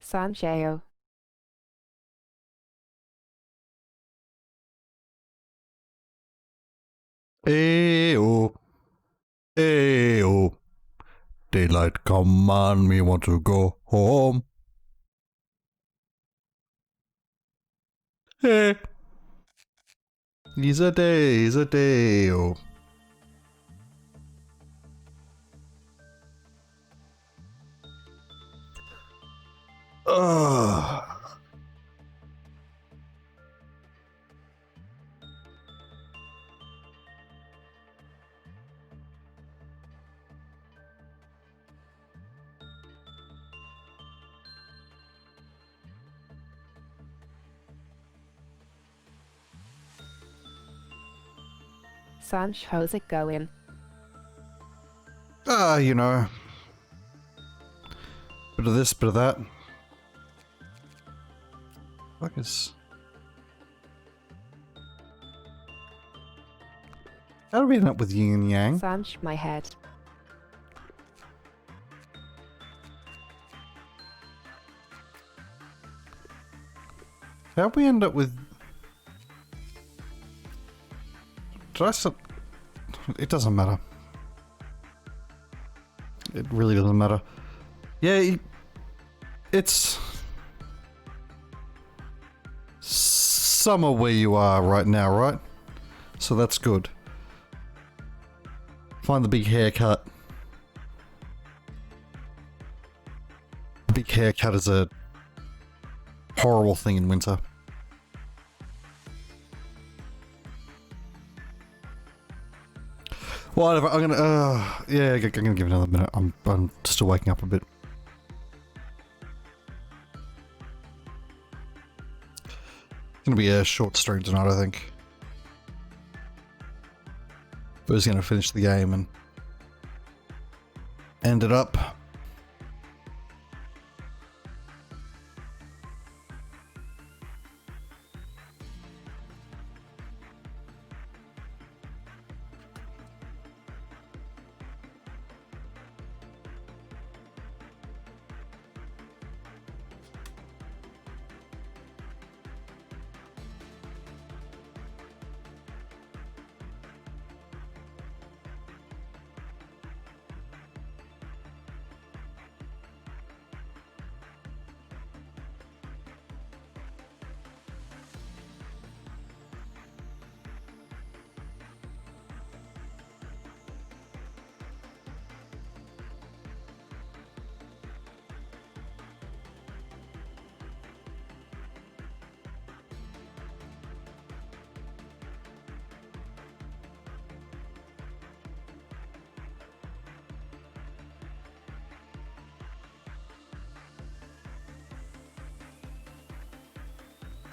Sancheo. Ayo, ayo. Daylight come on, me want to go home. Hey, he's a day, oh. Ugh. Sanch, how's it going? You know. Bit of this, bit of that. Fuck is... How do we end up with yin and yang? Sanch, my head. How do we end up with... Did I still... It doesn't matter. It really doesn't matter. Yeah, it's... summer where you are right now, right? So that's good. Find the big haircut. Big haircut is a horrible thing in winter. Whatever, I'm gonna, yeah, I'm gonna give it another minute. I'm still waking up a bit. It's gonna be a short stream tonight, I think. We're just gonna finish the game and end it up.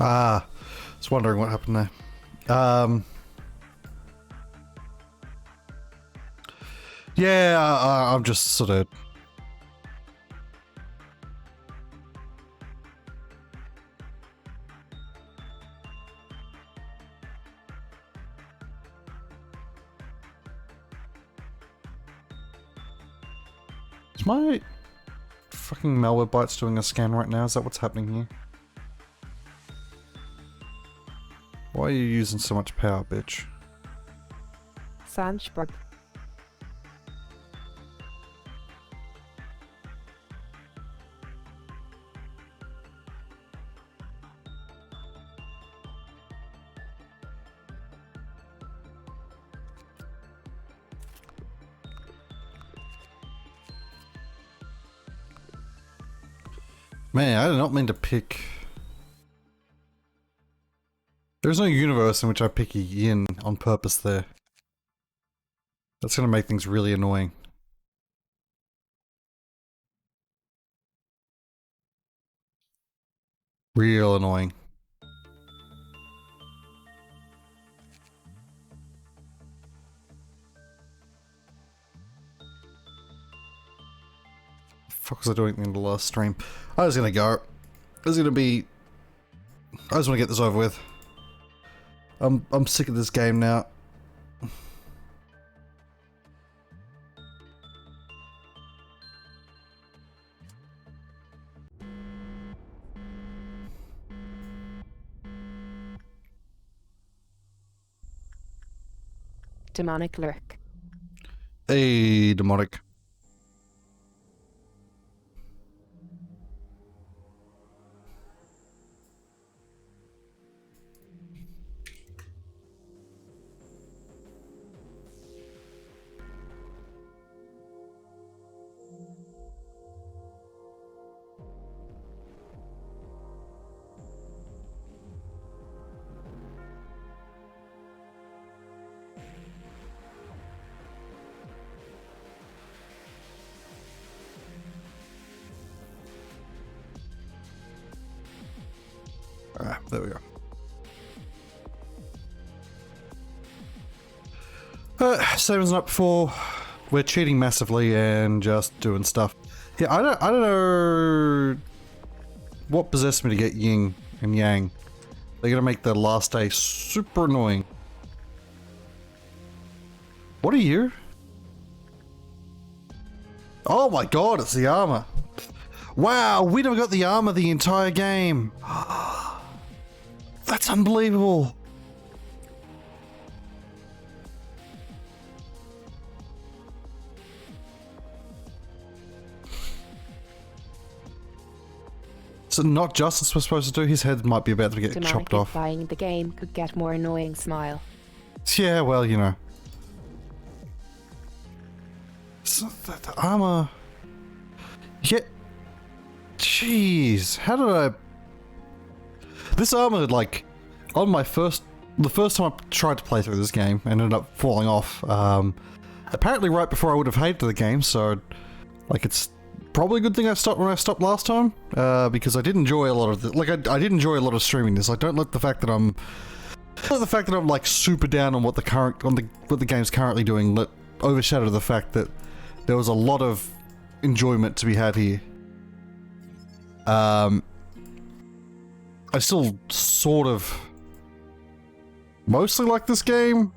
I was wondering what happened there. Yeah, I'm just sort of... Is my fucking Malwarebytes doing a scan right now? Is that what's happening here? Why are you using so much power, bitch? Sanch, bug. Man, I did not mean to pick... There's no universe in which I pick a yin on purpose there. That's gonna make things really annoying. Real annoying. Fuck was I doing in the last stream? I was gonna go. I was gonna be... I just wanna get this over with. I'm sick of this game now. Demonic lurk. Hey, demonic. Ah, there we go. Same as up before. We're cheating massively and just doing stuff. Yeah, I don't know what possessed me to get yin and yang. They're gonna make the last day super annoying. What are you? Oh my god, it's the armor. Wow, we never got the armor the entire game. That's unbelievable. So not justice we're supposed to do? His head might be about to get Demonic chopped off. implying the game could get more annoying smile. Yeah, well, you know. So the armor... Yeah. Jeez, how did I... This armor, like, on my first... The first time I tried to play through this game, ended up falling off. Apparently right before I would have hated the game, so... Like, it's probably a good thing I stopped when I stopped last time. Because I did enjoy a lot of... I did enjoy a lot of streaming this. I don't let the fact that I'm... The fact that I'm, like, super down on what the game's currently doing overshadow the fact that there was a lot of enjoyment to be had here. I still sort of mostly like this game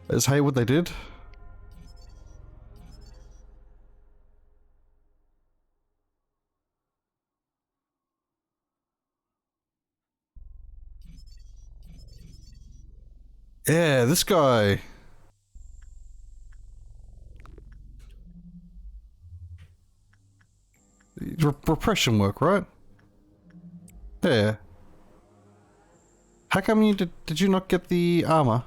as hey what they did. Yeah, this guy. Repression work, right? Yeah. How come you did you not get the armor?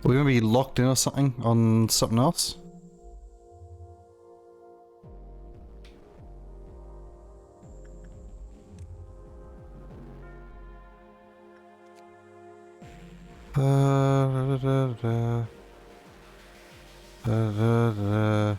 Were we gonna be locked in or something on something else? Da, da, da. Da, da, da.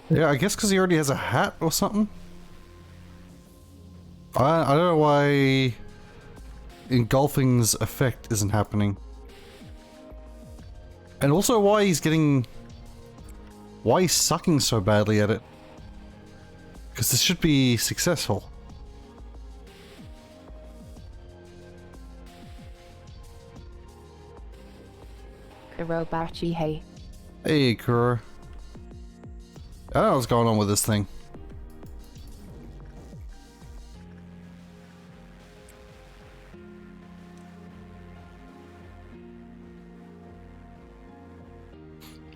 Yeah, I guess because he already has a hat or something. I don't know why engulfing's effect isn't happening. And also why he's sucking so badly at it. Because this should be successful. Kurobachi hey. Hey, Kuro. I don't know what's going on with this thing.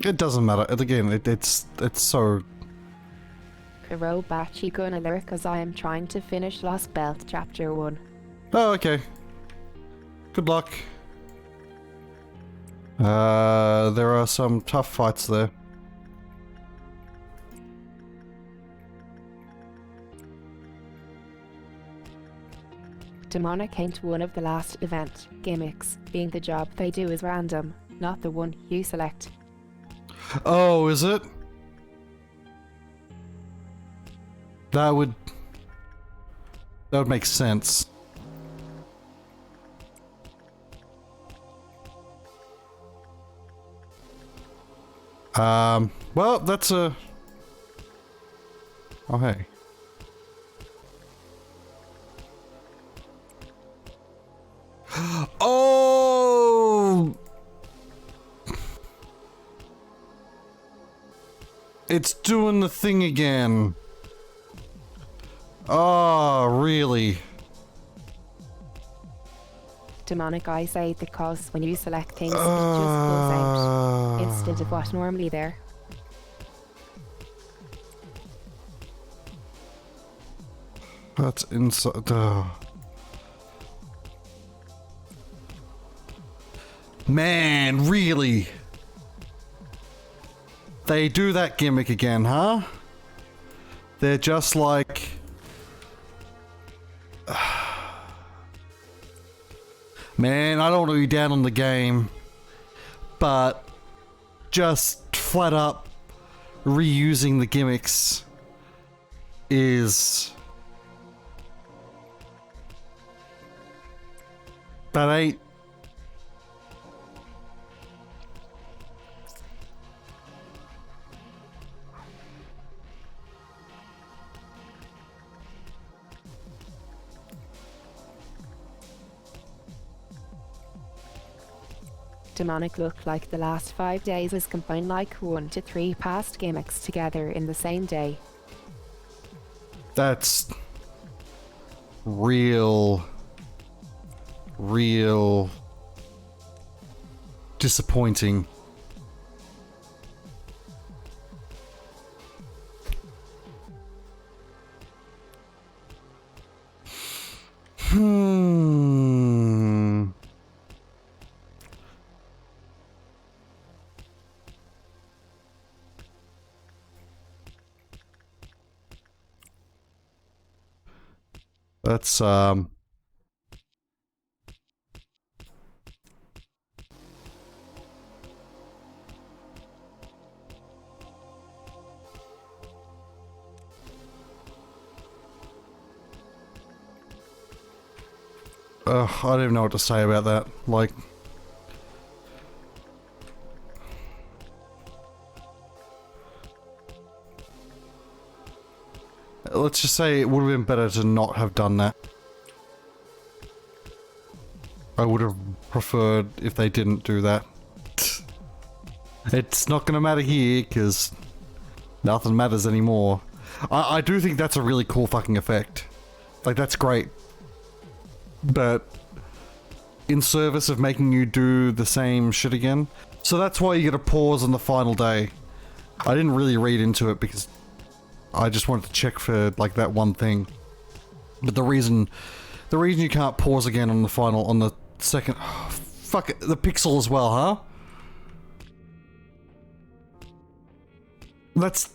It doesn't matter. Again, it's so... Kurobachi gonna lurk cause I am trying to finish Lost Belt Chapter 1. Oh, okay. Good luck. There are some tough fights there. Demonic came to one of the last event gimmicks, being the job they do is random, not the one you select. Oh, is it? That would make sense. Well, that's a Oh, hey. Oh! It's doing the thing again. Oh, really? Demonic eyesight that causes when you select things, it just pulls out instead of what normally there. That's inside. Man, really? They do that gimmick again, huh? They're just like... Man, I don't want to be down on the game, but just flat up reusing the gimmicks is... That ain't... Demonic look like the last 5 days is combined like 1 to 3 past gimmicks together in the same day. That's... real disappointing. That's I don't even know what to say about that. Like... Let's just say it would have been better to not have done that. I would have preferred if they didn't do that. It's not gonna matter here, because nothing matters anymore. I do think that's a really cool fucking effect. Like, that's great. But in service of making you do the same shit again. So that's why you get a pause on the final day. I didn't really read into it because I just wanted to check for like that one thing. But the reason you can't pause again on the final, on the second, oh, fuck it, the pixel as well, huh? That's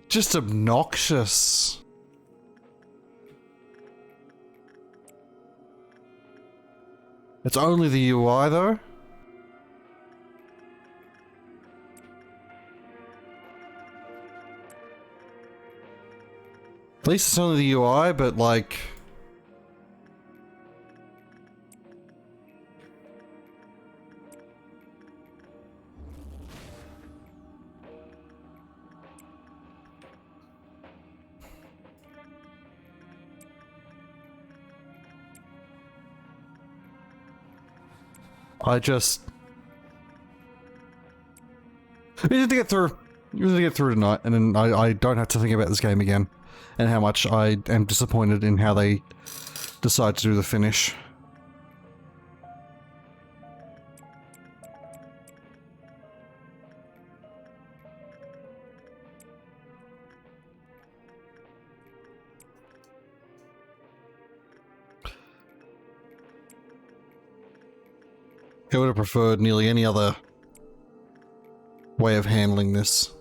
just obnoxious. It's only the UI though. At least it's only the UI, but like... I just... We need to get through. We need to get through tonight, and then I don't have to think about this game again. And how much I am disappointed in how they decide to do the finish. I would have preferred nearly any other way of handling this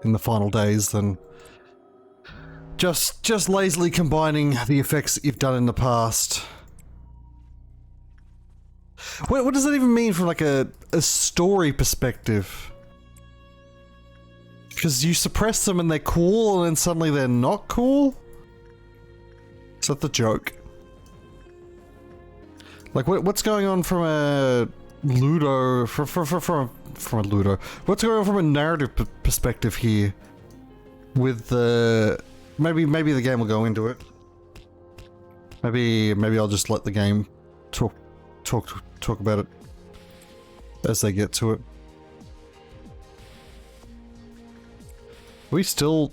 in the final days than just lazily combining the effects that you've done in the past. What does that even mean from like a story perspective? Because you suppress them and they're cool and then suddenly they're not cool? Is that the joke? Like what's going on from a Ludo, from a Ludo? What's going on from a narrative perspective here? with the maybe the game will go into it. Maybe I'll just let the game talk about it as they get to it. We still.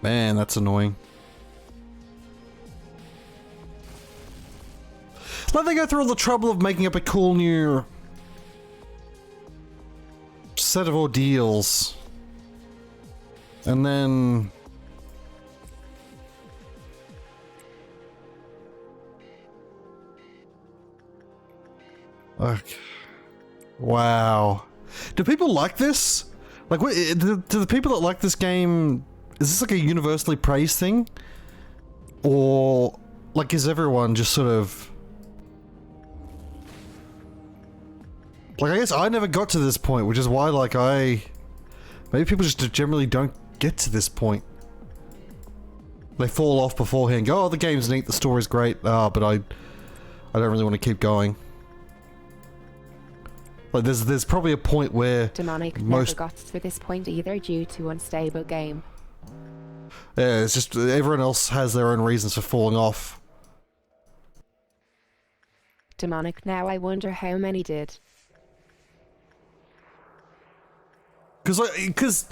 Man, that's annoying. Like they go through all the trouble of making up a cool new set of ordeals. And then... Okay. Wow. Do people like this? Like, what, do the people that like this game... Is this like a universally praised thing? Or, like, is everyone just sort of... Like, I guess I never got to this point, which is why, like, maybe people just generally don't get to this point. They fall off beforehand, go, oh, the game's neat, the story's great, but I don't really want to keep going. Like, there's probably a point where... Demonic never got to this point either due to unstable game. Yeah, it's just everyone else has their own reasons for falling off. Demonic, now I wonder how many did. Because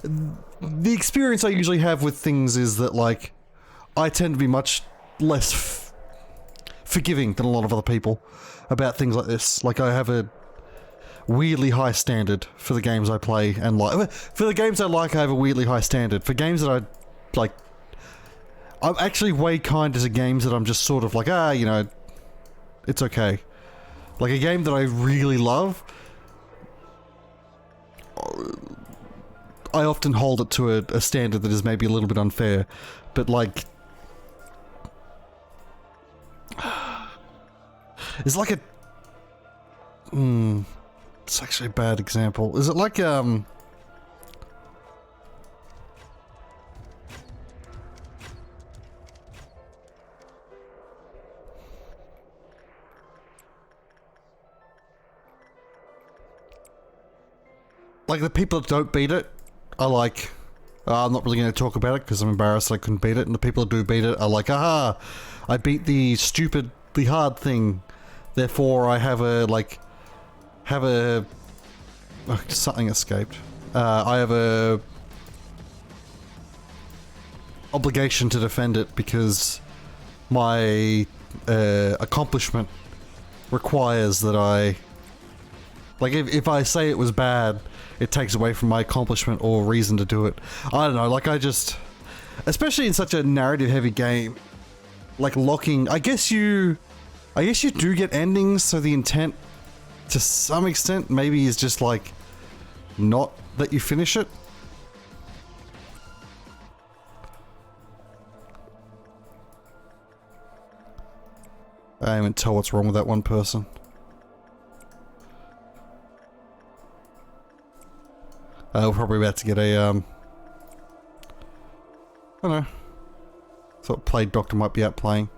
the experience I usually have with things is that, like, I tend to be much less forgiving than a lot of other people about things like this. Like, I have a weirdly high standard for the games I play and like. For the games I like, I have a weirdly high standard. For games that I like, I'm actually way kinder to games that I'm just sort of like, you know, it's okay. Like a game that I really love, I often hold it to a standard that is maybe a little bit unfair, but like, it's like a, it's actually a bad example. Is it like like the people that don't beat it are like, I'm not really going to talk about it because I'm embarrassed I couldn't beat it, and the people that do beat it are like, aha, I beat the stupidly hard thing, therefore I have a, like, oh, something escaped. I have a obligation to defend it because my accomplishment requires that I, like, if I say it was bad, it takes away from my accomplishment or reason to do it. I don't know, like I just, especially in such a narrative heavy game, like locking, I guess you do get endings, so the intent to some extent maybe is just like not that you finish it. I can't even tell what's wrong with that one person. We're probably about to get a, I don't know. Thought Plague Doctor might be out playing.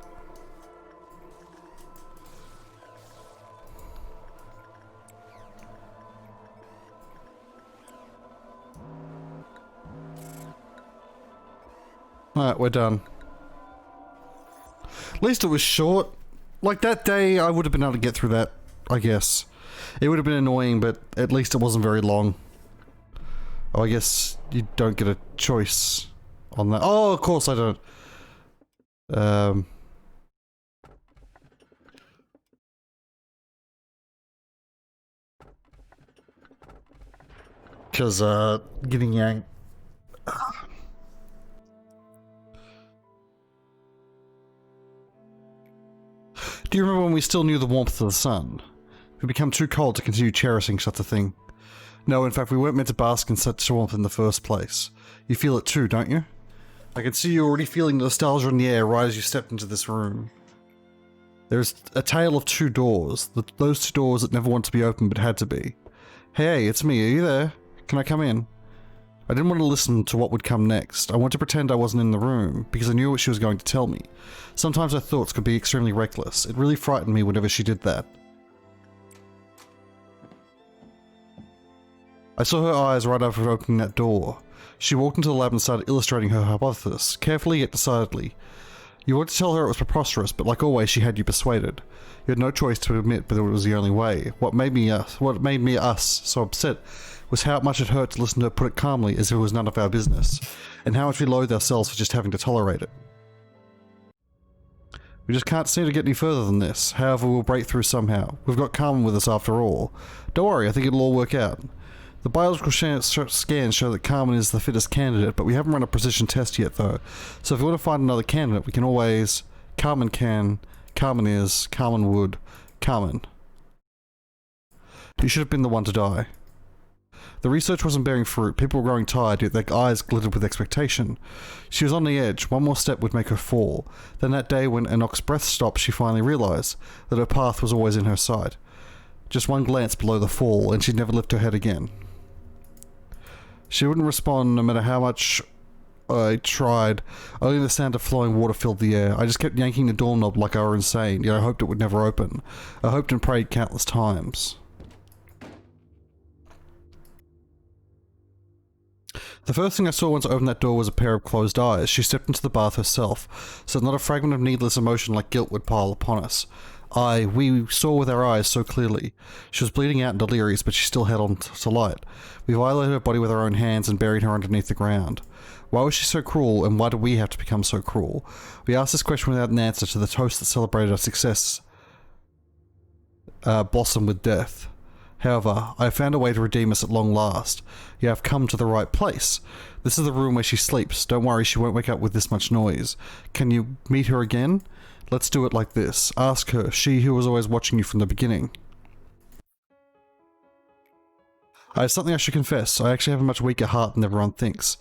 Alright, we're done. At least it was short. Like that day, I would have been able to get through that, I guess. It would have been annoying, but at least it wasn't very long. Oh, I guess you don't get a choice on that. Oh, of course I don't. Because, getting yanked. Do you remember when we still knew the warmth of the sun? We become too cold to continue cherishing such a thing. No, in fact, we weren't meant to bask in such warmth in the first place. You feel it too, don't you? I can see you already feeling nostalgia in the air right as you stepped into this room. There's a tale of two doors. Those two doors that never wanted to be open but had to be. Hey, it's me. Are you there? Can I come in? I didn't want to listen to what would come next. I wanted to pretend I wasn't in the room, because I knew what she was going to tell me. Sometimes our thoughts could be extremely reckless. It really frightened me whenever she did that. I saw her eyes right after opening that door. She walked into the lab and started illustrating her hypothesis, carefully yet decidedly. You wanted to tell her it was preposterous, but like always she had you persuaded. You had no choice to admit that it was the only way. What made me us so upset was how much it hurt to listen to her put it calmly as if it was none of our business, and how much we loathed ourselves for just having to tolerate it. We just can't seem to get any further than this. However, we'll break through somehow. We've got Carmen with us after all. Don't worry, I think it'll all work out. The biological scans show that Carmen is the fittest candidate, but we haven't run a precision test yet though. So if we want to find another candidate, we can always... Carmen can, Carmen is, Carmen would, Carmen. You should have been the one to die. The research wasn't bearing fruit, people were growing tired, yet their eyes glittered with expectation. She was on the edge, one more step would make her fall. Then that day when Enoch's breath stopped, she finally realised that her path was always in her sight. Just one glance below the fall, and she'd never lift her head again. She wouldn't respond no matter how much I tried. Only the sound of flowing water filled the air. I just kept yanking the doorknob like I were insane, yet I hoped it would never open. I hoped and prayed countless times. The first thing I saw once I opened that door was a pair of closed eyes. She stepped into the bath herself, so that not a fragment of needless emotion like guilt would pile upon us. We saw with our eyes so clearly. She was bleeding out and delirious, but she still held on to light. We violated her body with our own hands and buried her underneath the ground. Why was she so cruel, and why did we have to become so cruel? We asked this question without an answer to the toast that celebrated our success blossom with death. However, I have found a way to redeem us at long last. You have come to the right place. This is the room where she sleeps. Don't worry, she won't wake up with this much noise. Can you meet her again? Let's do it like this. Ask her, she who was always watching you from the beginning. I have something I should confess. I actually have a much weaker heart than everyone thinks.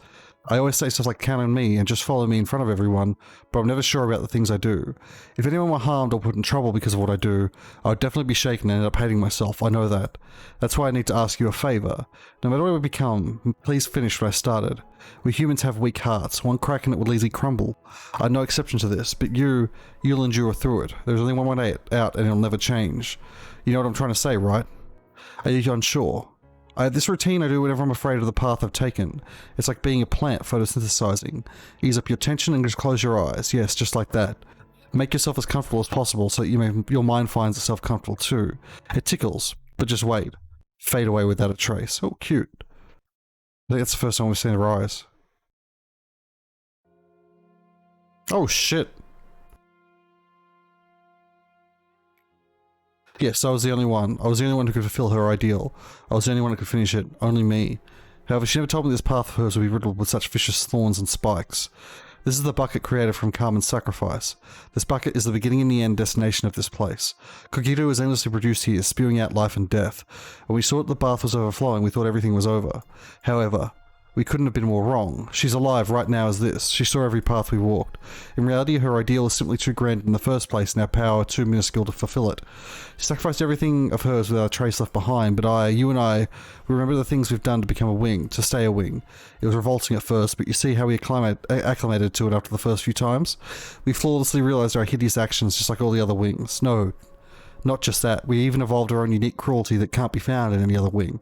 I always say stuff like count on me and just follow me in front of everyone, but I'm never sure about the things I do. If anyone were harmed or put in trouble because of what I do, I would definitely be shaken and end up hating myself, I know that. That's why I need to ask you a favour. No matter what I become, please finish what I started. We humans have weak hearts, one crack and it will easily crumble. I'm no exception to this, but you'll endure through it. There's only one way out and it'll never change. You know what I'm trying to say, right? Are you unsure? I have this routine I do whenever I'm afraid of the path I've taken. It's like being a plant photosynthesizing. Ease up your tension and just close your eyes. Yes, just like that. Make yourself as comfortable as possible so that your mind finds itself comfortable too. It tickles, but just wait. Fade away without a trace. Oh, cute. I think that's the first time we've seen her eyes. Oh shit. Yes, I was the only one. I was the only one who could fulfill her ideal. I was the only one who could finish it. Only me. However, she never told me this path of hers would be riddled with such vicious thorns and spikes. This is the bucket created from Carmen's sacrifice. This bucket is the beginning and the end destination of this place. Cogito is endlessly produced here, spewing out life and death. When we saw that the bath was overflowing, we thought everything was over. However, we couldn't have been more wrong. She's alive right now as this. She saw every path we walked. In reality, her ideal is simply too grand in the first place and our power too minuscule to fulfill it. She sacrificed everything of hers without a trace left behind, but you and I, we remember the things we've done to become a wing, to stay a wing. It was revolting at first, but you see how we acclimated to it after the first few times? We flawlessly realized our hideous actions just like all the other wings. No. Not just that, we even evolved our own unique cruelty that can't be found in any other wing.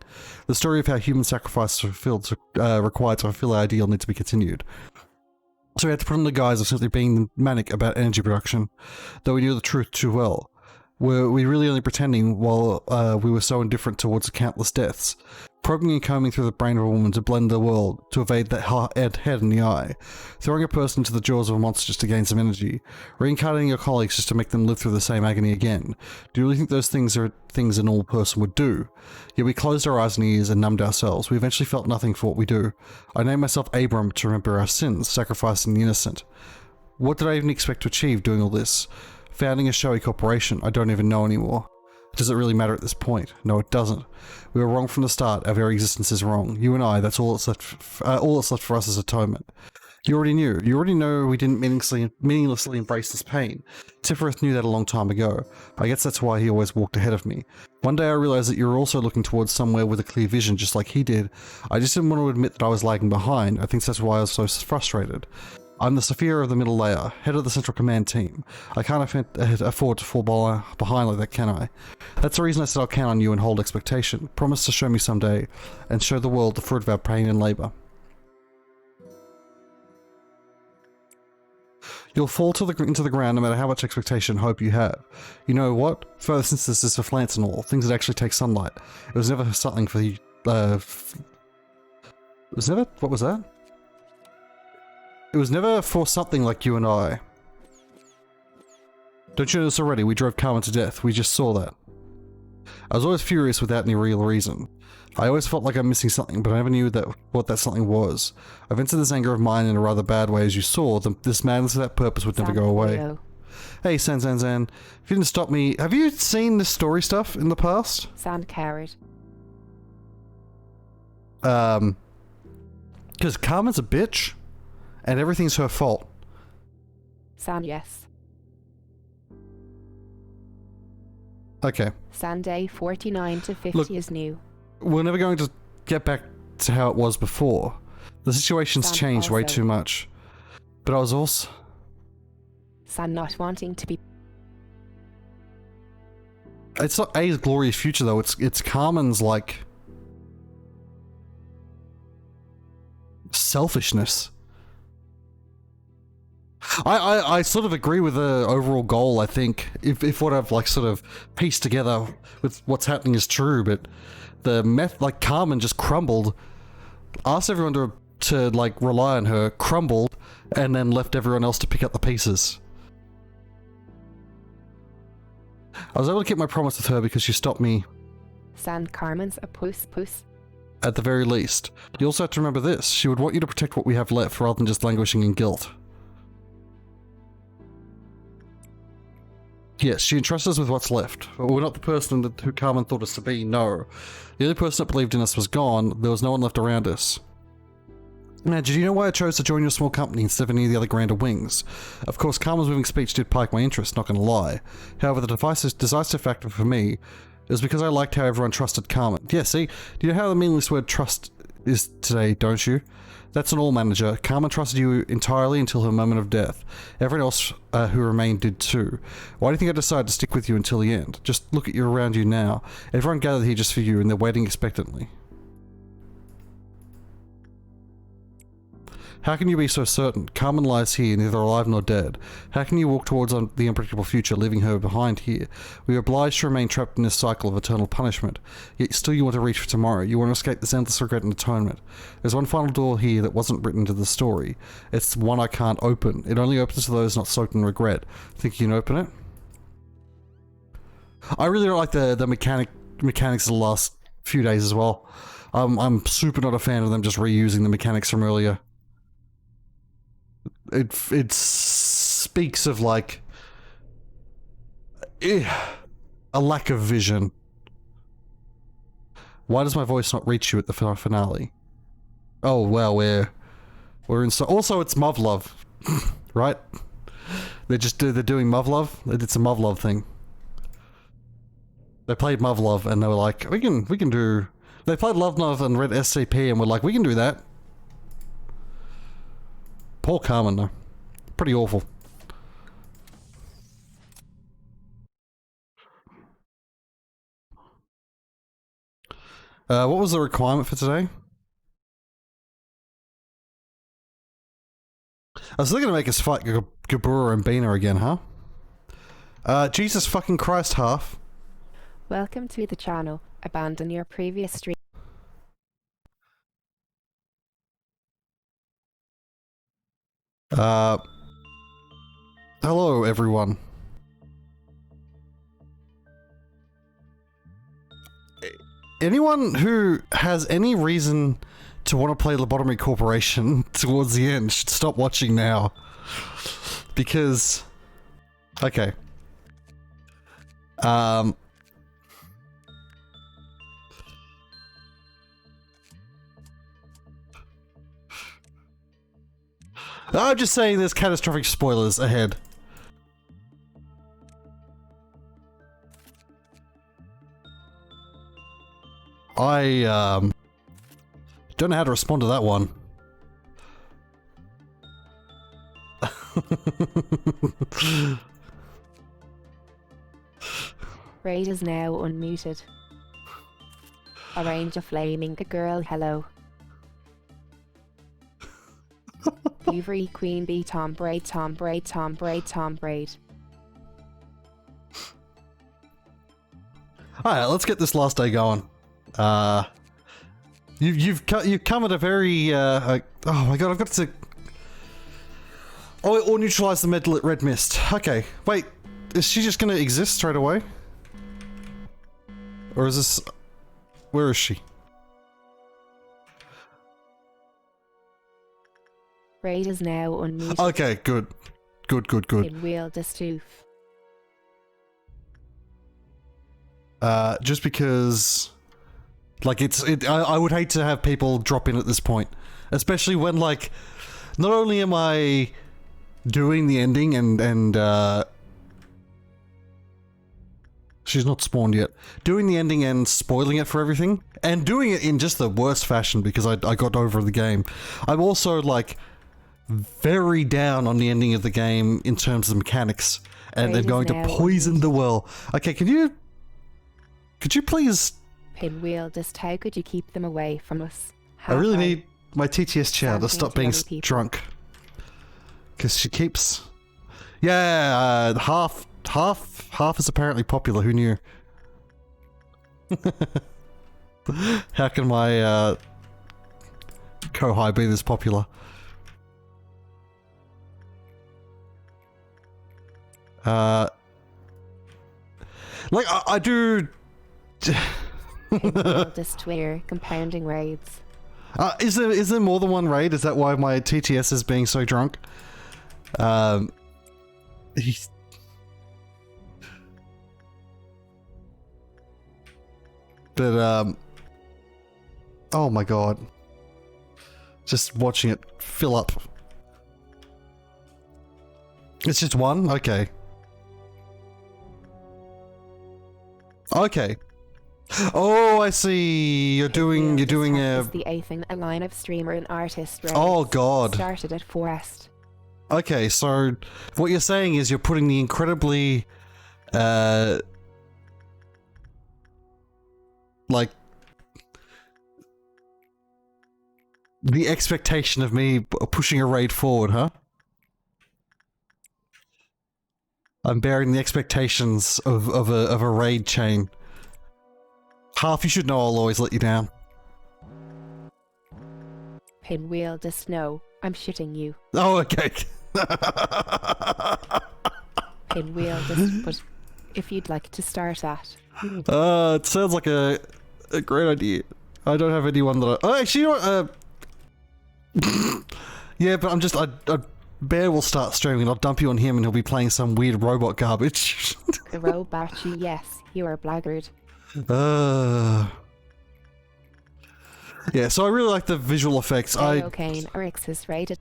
The story of how human sacrifice required to fulfill our ideal needs to be continued. So we had to put on the guise of simply being manic about energy production, though we knew the truth too well. Were we really only pretending while we were so indifferent towards the countless deaths? Probing and combing through the brain of a woman to blend the world, to evade that head in the eye, throwing a person into the jaws of a monster just to gain some energy, reincarnating your colleagues just to make them live through the same agony again. Do you really think those things are things a normal person would do? Yet we closed our eyes and ears and numbed ourselves. We eventually felt nothing for what we do. I named myself Abram to remember our sins, sacrificing the innocent. What did I even expect to achieve doing all this? Founding a showy corporation I don't even know anymore. Does it really matter at this point? No, it doesn't. We were wrong from the start. Our very existence is wrong. You and I, that's all that's left for us as atonement. You already knew. You already know we didn't meaninglessly embrace this pain. Tifereth knew that a long time ago. I guess that's why he always walked ahead of me. One day I realized that you were also looking towards somewhere with a clear vision, just like he did. I just didn't want to admit that I was lagging behind. I think that's why I was so frustrated. I'm the Sophia of the middle layer, head of the central command team. I can't afford to fall behind like that, can I? That's the reason I said I'll count on you and hold expectation. Promise to show me someday, and show the world the fruit of our pain and labour. You'll fall into the ground no matter how much expectation and hope you have. You know what? Photosynthesis for plants and all, things that actually take sunlight. It was never something for you. It was never. What was that? It was never for something like you and I. Don't you know this already? We drove Carmen to death. We just saw that. I was always furious without any real reason. I always felt like I'm missing something, but I never knew what that something was. I've entered this anger of mine in a rather bad way, as you saw. This madness without purpose would never go away. Hey, San. If you didn't stop me... Have you seen this story stuff in the past? Sand coward. Because Carmen's a bitch, and everything's her fault. Sand, yes. Okay. Sunday 49 to 50 Look, is new. We're never going to get back to how it was before. The situation's changed way too much. But I was also... Sam not wanting to be... It's not A's glorious future though, it's Carmen's, like... selfishness. I sort of agree with the overall goal, I think, if what I've like sort of pieced together with what's happening is true, but the like Carmen just crumbled, asked everyone to like rely on her, crumbled, and then left everyone else to pick up the pieces. I was able to keep my promise with her because she stopped me. San Carmen's a puss. At the very least. You also have to remember this, she would want you to protect what we have left rather than just languishing in guilt. Yes, she entrusts us with what's left. But we're not the person who Carmen thought us to be, no. The only person that believed in us was gone, there was no one left around us. Now, did you know why I chose to join your small company instead of any of the other grander wings? Of course, Carmen's moving speech did pique my interest, not gonna lie. However, the decisive factor for me is because I liked how everyone trusted Carmen. Yeah, see? Do you know how the meaningless word trust is today, don't you? That's an all manager. Carmen trusted you entirely until her moment of death. Everyone else who remained did too. Why do you think I decided to stick with you until the end? Just look at you around you now. Everyone gathered here just for you and they're waiting expectantly. How can you be so certain? Carmen lies here, neither alive nor dead. How can you walk towards the unpredictable future, leaving her behind here? We are obliged to remain trapped in this cycle of eternal punishment. Yet still you want to reach for tomorrow. You want to escape this endless regret and atonement. There's one final door here that wasn't written into the story. It's one I can't open. It only opens to those not soaked in regret. Think you can open it? I really don't like the mechanics of the last few days as well. I'm super not a fan of them just reusing the mechanics from earlier. It speaks of like a lack of vision. Why does my voice not reach you at the finale? Oh well, we're in. Also, it's Muv-Luv, right? They're doing Muv-Luv. It's a Muv-Luv thing. They played Muv-Luv and they were like, we can do. They played Love-Luv and read SCP and were like, we can do that. Poor Carmen, though. Pretty awful. What was the requirement for today? I was looking to make us fight Gabura and Bina again, huh? Jesus fucking Christ, half. Welcome to the channel. Abandon your previous stream. Hello, everyone. Anyone who has any reason to want to play Lobotomy Corporation towards the end should stop watching now. Because... Okay. I'm just saying there's catastrophic spoilers ahead. I don't know how to respond to that one. Raid is now unmuted. Arrange a flaming girl hello. Beavery Queen Bee Tom Braid Tom Braid Tom Braid Tom Braid. Alright, let's get this last day going. You've come at a very oh my god, I've got to. Oh, or neutralize the red mist. Okay, wait, is she just gonna exist straight away? Or is this... Where is she? Raid is now unmuted. Okay, good. Good. Pinwheel Distoof. Just because... Like, I would hate to have people drop in at this point. Especially when, like... Not only am I doing the ending and she's not spawned yet. Doing the ending and spoiling it for everything. And doing it in just the worst fashion because I got over the game. I'm also, like, very down on the ending of the game in terms of mechanics. And they're going to poison the well. Okay, could you please... Pinwheel, just how could you keep them away from us? I really need my TTS chair to stop being drunk. Because she keeps... Yeah, half is apparently popular, who knew? How can my Kohai be this popular? Like, I do... This Twitter compounding raids. Is there more than one raid? Is that why my TTS is being so drunk? He's... But, oh my god. Just watching it fill up. It's just one? Okay. Okay. Oh, I see. You're doing a... the eighth in a line of streamer and artist raids. Oh god. Started at Forest. Okay, so what you're saying is you're putting the incredibly, like, the expectation of me pushing a raid forward, huh? I'm bearing the expectations of a raid chain. Half, you should know I'll always let you down. Pinwheel to snow. I'm shitting you. Oh, okay. Pinwheel to... But if you'd like to start at... It sounds like a great idea. I don't have anyone that I... Oh, actually, you know what? Yeah, but I'm just... Bear will start streaming and I'll dump you on him and he'll be playing some weird robot garbage. The robot, yes. You are blackguard. Yeah, so I really like the visual effects. Kane Rix is rated.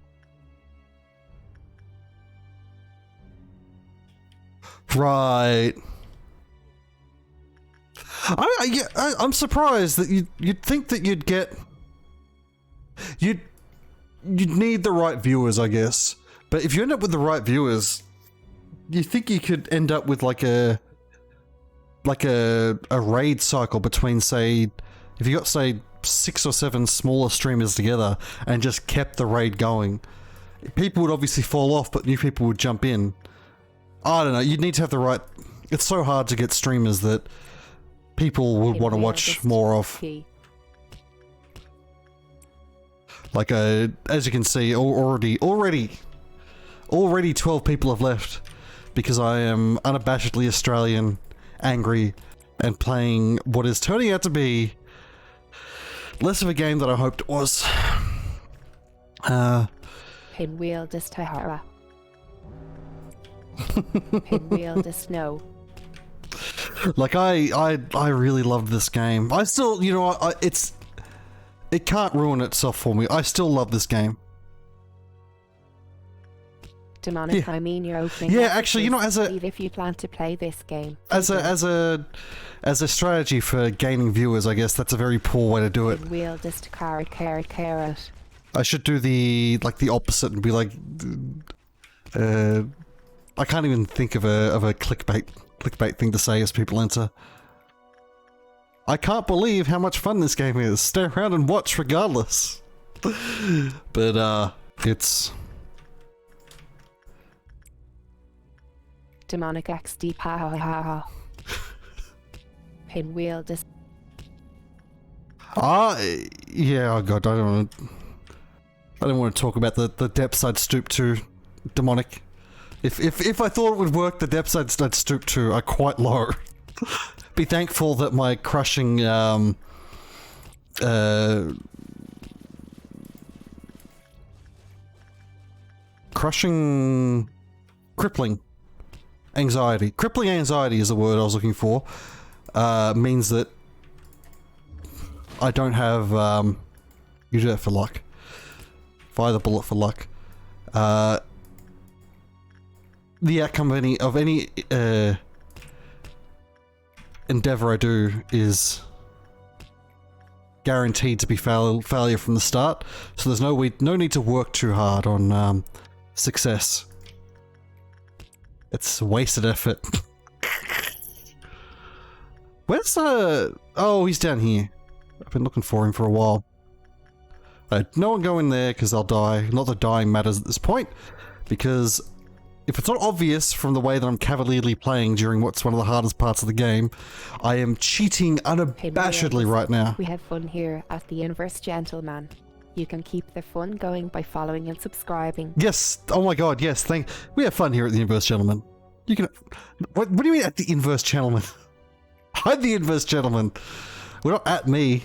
Right. I'm surprised that you'd think that you'd get... You'd need the right viewers, I guess. But if you end up with the right viewers, you think you could end up with like a raid cycle between, say, if you got, say, 6 or 7 smaller streamers together and just kept the raid going. People would obviously fall off, but new people would jump in. I don't know, you'd need to have the right... It's so hard to get streamers that people would want to watch more of. Like, as you can see, already 12 people have left because I am unabashedly Australian, angry, and playing what is turning out to be less of a game than I hoped it was. Pinwheel to Tahara. Pinwheel to Snow. Like, I really loved this game. I still, you know, it can't ruin itself for me. I still love this game. Demonic, I mean your opening. Yeah, actually, you know, as a if you plan to play this game, as a strategy for gaining viewers, I guess that's a very poor way to do it. Wheel this to carrot. I should do the opposite and be like, I can't even think of a clickbait thing to say as people enter. I can't believe how much fun this game is. Stay around and watch regardless. But it's Demonic XD ha. Pinwheel this. Yeah, oh god, I don't want to talk about the depths I'd stoop to, Demonic. If I thought it would work, the depths I'd stoop to are quite low. Be thankful that my crushing crippling anxiety. Crippling anxiety is the word I was looking for. Means that I don't have, you do that for luck. Fire the bullet for luck. The outcome of any endeavor I do is guaranteed to be failure from the start. So there's no need to work too hard on success. It's wasted effort. Where's oh, he's down here. I've been looking for him for a while. No one go in there because they'll die. Not that dying matters at this point, because if it's not obvious from the way that I'm cavalierly playing during what's one of the hardest parts of the game, I am cheating unabashedly right now. We have fun here at the Inverse Gentleman. You can keep the fun going by following and subscribing. Yes. Oh my god, yes. We have fun here at the Inverse Gentleman. You can... What do you mean at the Inverse Gentleman? I'm the Inverse Gentleman. We're not at me.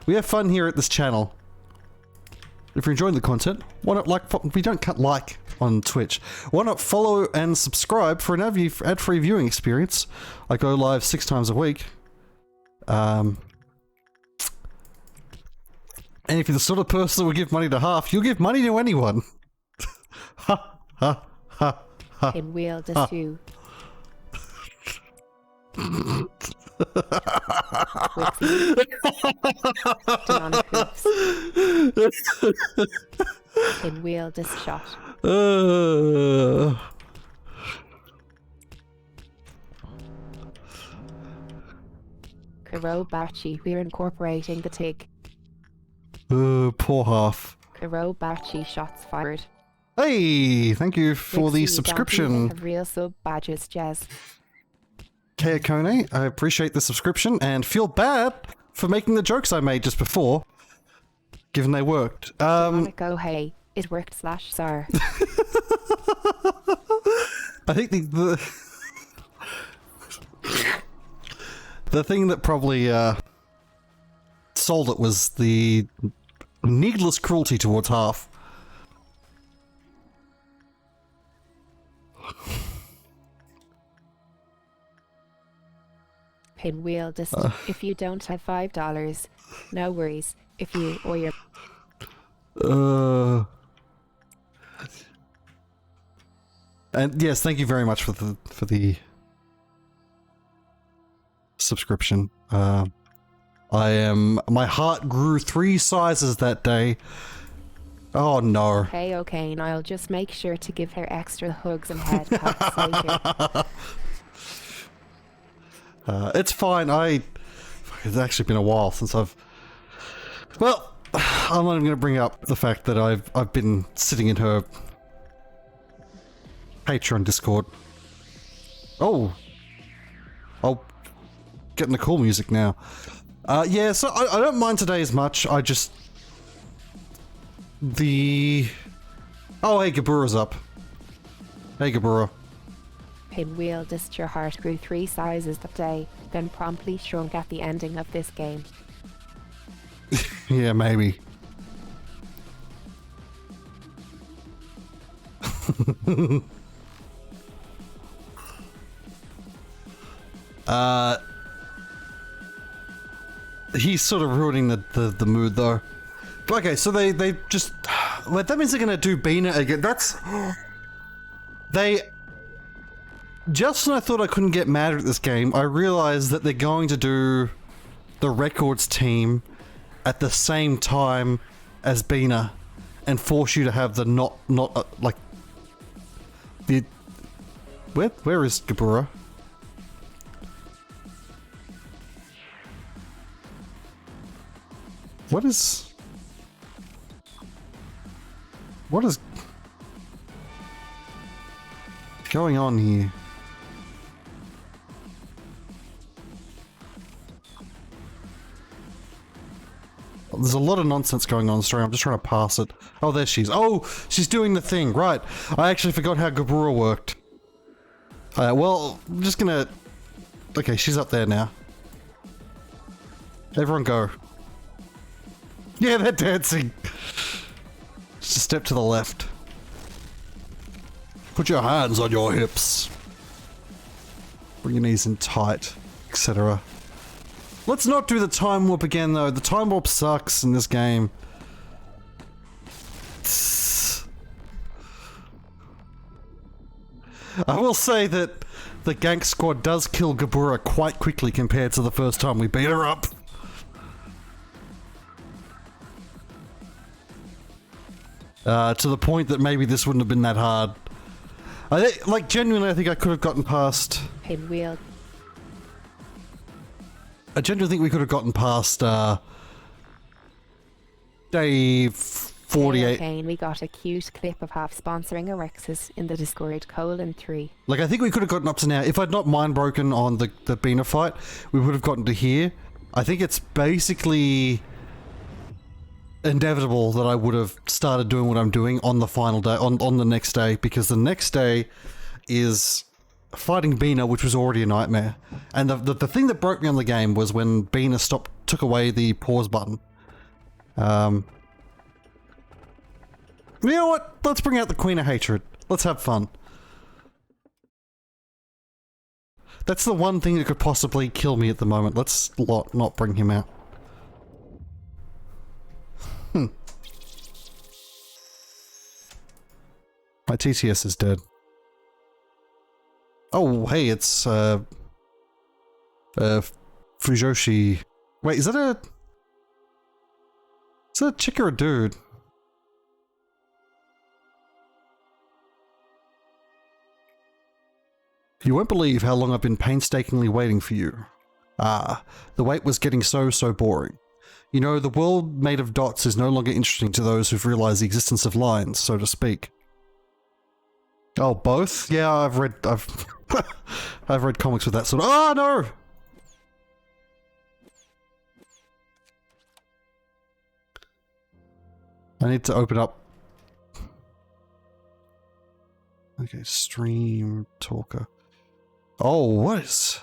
We have fun here at this channel. If you're enjoying the content, why not we don't cut like on Twitch. Why not follow and subscribe for an ad-free viewing experience? I go live 6 times a week. And if you're the sort of person that will give money to half, you'll give money to anyone. Ha, ha, ha, ha. Pinwheel this too. Demonic hoops. Pinwheel this shot. Kuro Bachi, we're incorporating the TIG. Poor half. Kuro Bachi, shots fired. Hey, thank you for the Rixie, subscription. Have real sub badges, Jez. Kayakone, I appreciate the subscription and feel bad for making the jokes I made just before, given they worked. Go hey, it worked /sir. I think the thing that probably sold it was the needless cruelty towards half. Pinwheel just if you don't have $5, no worries. If you or your and yes, thank you very much for the subscription. My heart grew 3 sizes that day. Oh no. Hey, okay, and I'll just make sure to give her extra hugs and head pats later. It's fine. It's actually been a while since I've... Well, I'm not even going to bring up the fact that I've been sitting in her Patreon Discord. Oh. I'll get in the cool music now. Yeah, so I don't mind today as much. I just... Oh, hey, Gabura's up. Hey, Gabura. Pinwheel just your heart grew 3 sizes that day, then promptly shrunk at the ending of this game. Yeah, maybe. He's sort of ruining the mood though. Okay, so they just... Well, that means they're gonna do Bina again. That's... They... Just when I thought I couldn't get mad at this game, I realized that they're going to do the records team at the same time as Bina and force you to have the like... The... Where is Gabura? What is going on here? There's a lot of nonsense going on, sorry, I'm just trying to pass it. Oh, there she is. Oh, she's doing the thing, right. I actually forgot how Gabura worked. Well, I'm just gonna... Okay, she's up there now. Everyone go. Yeah, they're dancing. Just a step to the left. Put your hands on your hips. Bring your knees in tight, etc. Let's not do the time warp again, though. The time warp sucks in this game. I will say that the gank squad does kill Gabura quite quickly compared to the first time we beat her up. To the point that maybe this wouldn't have been that hard. Like, genuinely, I think I could have gotten past... Pinwheel. I genuinely think we could have gotten past, day 48. Kane, we got a cute clip of half sponsoring Orexis in the Discord. Colon 3. Like, I think we could have gotten up to now. If I'd not mind broken on the Bina fight, we would have gotten to here. I think it's basically inevitable that I would have started doing what I'm doing on the final day, on the next day, because the next day is fighting Bina, which was already a nightmare. And the thing that broke me on the game was when Bina took away the pause button. You know what? Let's bring out the Queen of Hatred. Let's have fun. That's the one thing that could possibly kill me at the moment. Let's not bring him out. My TTS is dead. Oh, hey, it's, Fujoshi. Wait, is that a chick or a dude? You won't believe how long I've been painstakingly waiting for you. Ah, the wait was getting so boring. You know, the world made of dots is no longer interesting to those who've realized the existence of lines, so to speak. Oh, both? Yeah, I've read comics with that sort of— Oh, no! I need to open up. Okay, stream talker. Oh, what is...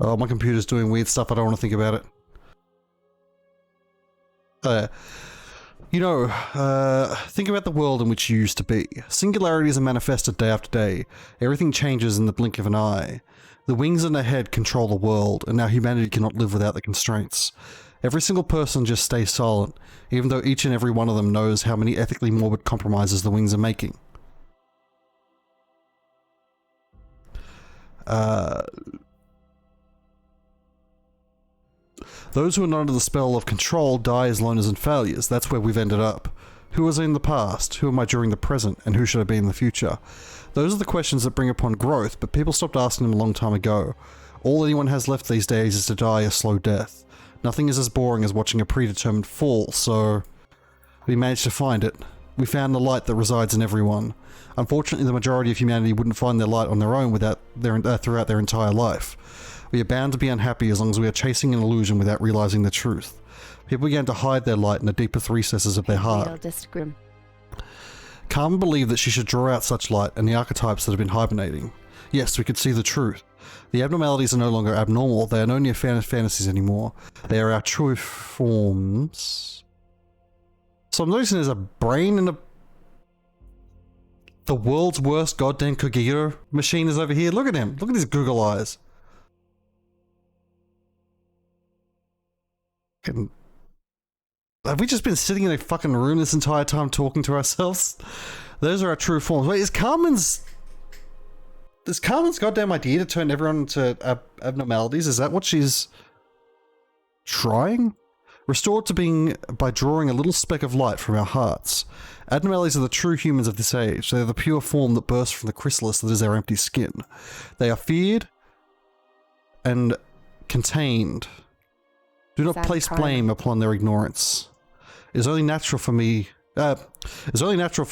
Oh, my computer's doing weird stuff. I don't want to think about it. Think about the world in which you used to be. Singularities are manifested day after day. Everything changes in the blink of an eye. The wings in the head control the world, and now humanity cannot live without the constraints. Every single person just stays silent, even though each and every one of them knows how many ethically morbid compromises the wings are making. Those who are not under the spell of control die as loners and failures. That's where we've ended up. Who was I in the past? Who am I during the present? And who should I be in the future? Those are the questions that bring upon growth, but people stopped asking them a long time ago. All anyone has left these days is to die a slow death. Nothing is as boring as watching a predetermined fall, so we managed to find it. We found the light that resides in everyone. Unfortunately, the majority of humanity wouldn't find their light on their own throughout their entire life. We are bound to be unhappy as long as we are chasing an illusion without realizing the truth. People began to hide their light in the deepest recesses of their heart. Carmen believed that she should draw out such light and the archetypes that have been hibernating. Yes, we could see the truth. The abnormalities are no longer abnormal, they are no mere fantasies anymore. They are our true forms. So I'm noticing there's a brain in the world's worst goddamn Kogito machine is over here. Look at him. Look at his Google eyes. Have we just been sitting in a fucking room this entire time talking to ourselves? Those are our true forms. Wait, is Carmen's goddamn idea to turn everyone into abnormalities? Is that what she's trying? Restored to being by drawing a little speck of light from our hearts. Abnormalities are the true humans of this age. They are the pure form that bursts from the chrysalis that is our empty skin. They are feared and contained. Do not place blame upon their ignorance. It is only natural for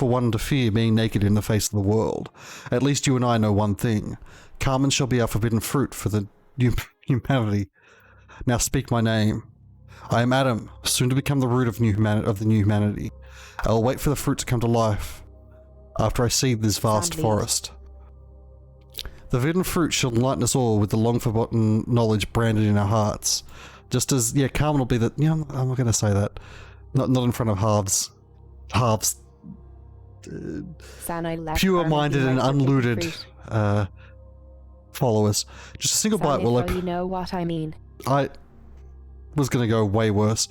one to fear being naked in the face of the world. At least you and I know one thing. Carmen shall be our forbidden fruit for the humanity. Now speak my name. I am Adam, soon to become the root of the new humanity. I will wait for the fruit to come to life after I seed this vast forest. The forbidden fruit shall enlighten us all with the long-forgotten knowledge branded in our hearts. Just as, yeah, Carmen will be the... Yeah, I'm not going to say that. Not in front of halves. Pure-minded and unlooted followers. Just a single bite will... You know what I mean. I was going to go way worse.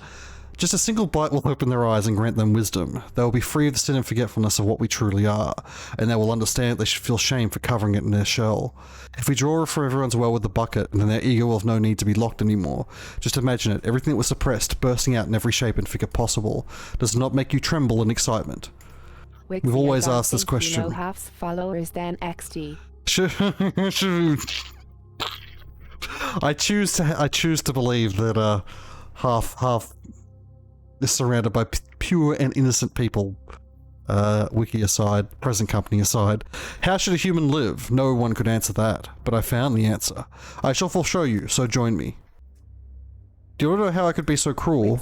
Just a single bite will open their eyes and grant them wisdom. They will be free of the sin and forgetfulness of what we truly are, and they will understand they should feel shame for covering it in their shell. If we draw from everyone's well with the bucket, then their ego will have no need to be locked anymore. Just imagine it, everything that was suppressed, bursting out in every shape and figure possible. Does it not make you tremble in excitement? We've always asked this question. You know, half followers then XD. I choose to believe that half is surrounded by pure and innocent people. Wiki aside, present company aside. How should a human live? No one could answer that, but I found the answer. I shall show you, so join me. Do you want to know how I could be so cruel?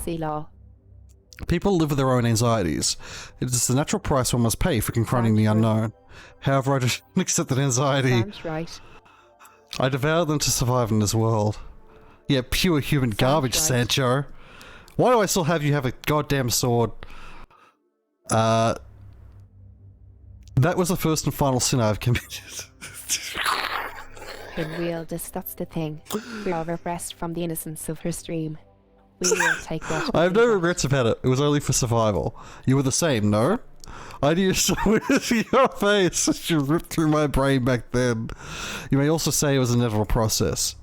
People live with their own anxieties. It is the natural price one must pay for confronting the unknown. However, I just accept that anxiety. Sounds right. I devour them to survive in this world. Yeah, pure human garbage, right. Sancho. Why do I still have you have a goddamn sword? That was the first and final sin I've committed. Pinwheel, that's the thing. We are repressed from the innocence of her stream. We will take what I have no regrets about it. It was only for survival. You were the same, no? I knew so your face. You ripped through my brain back then. You may also say it was an inevitable process.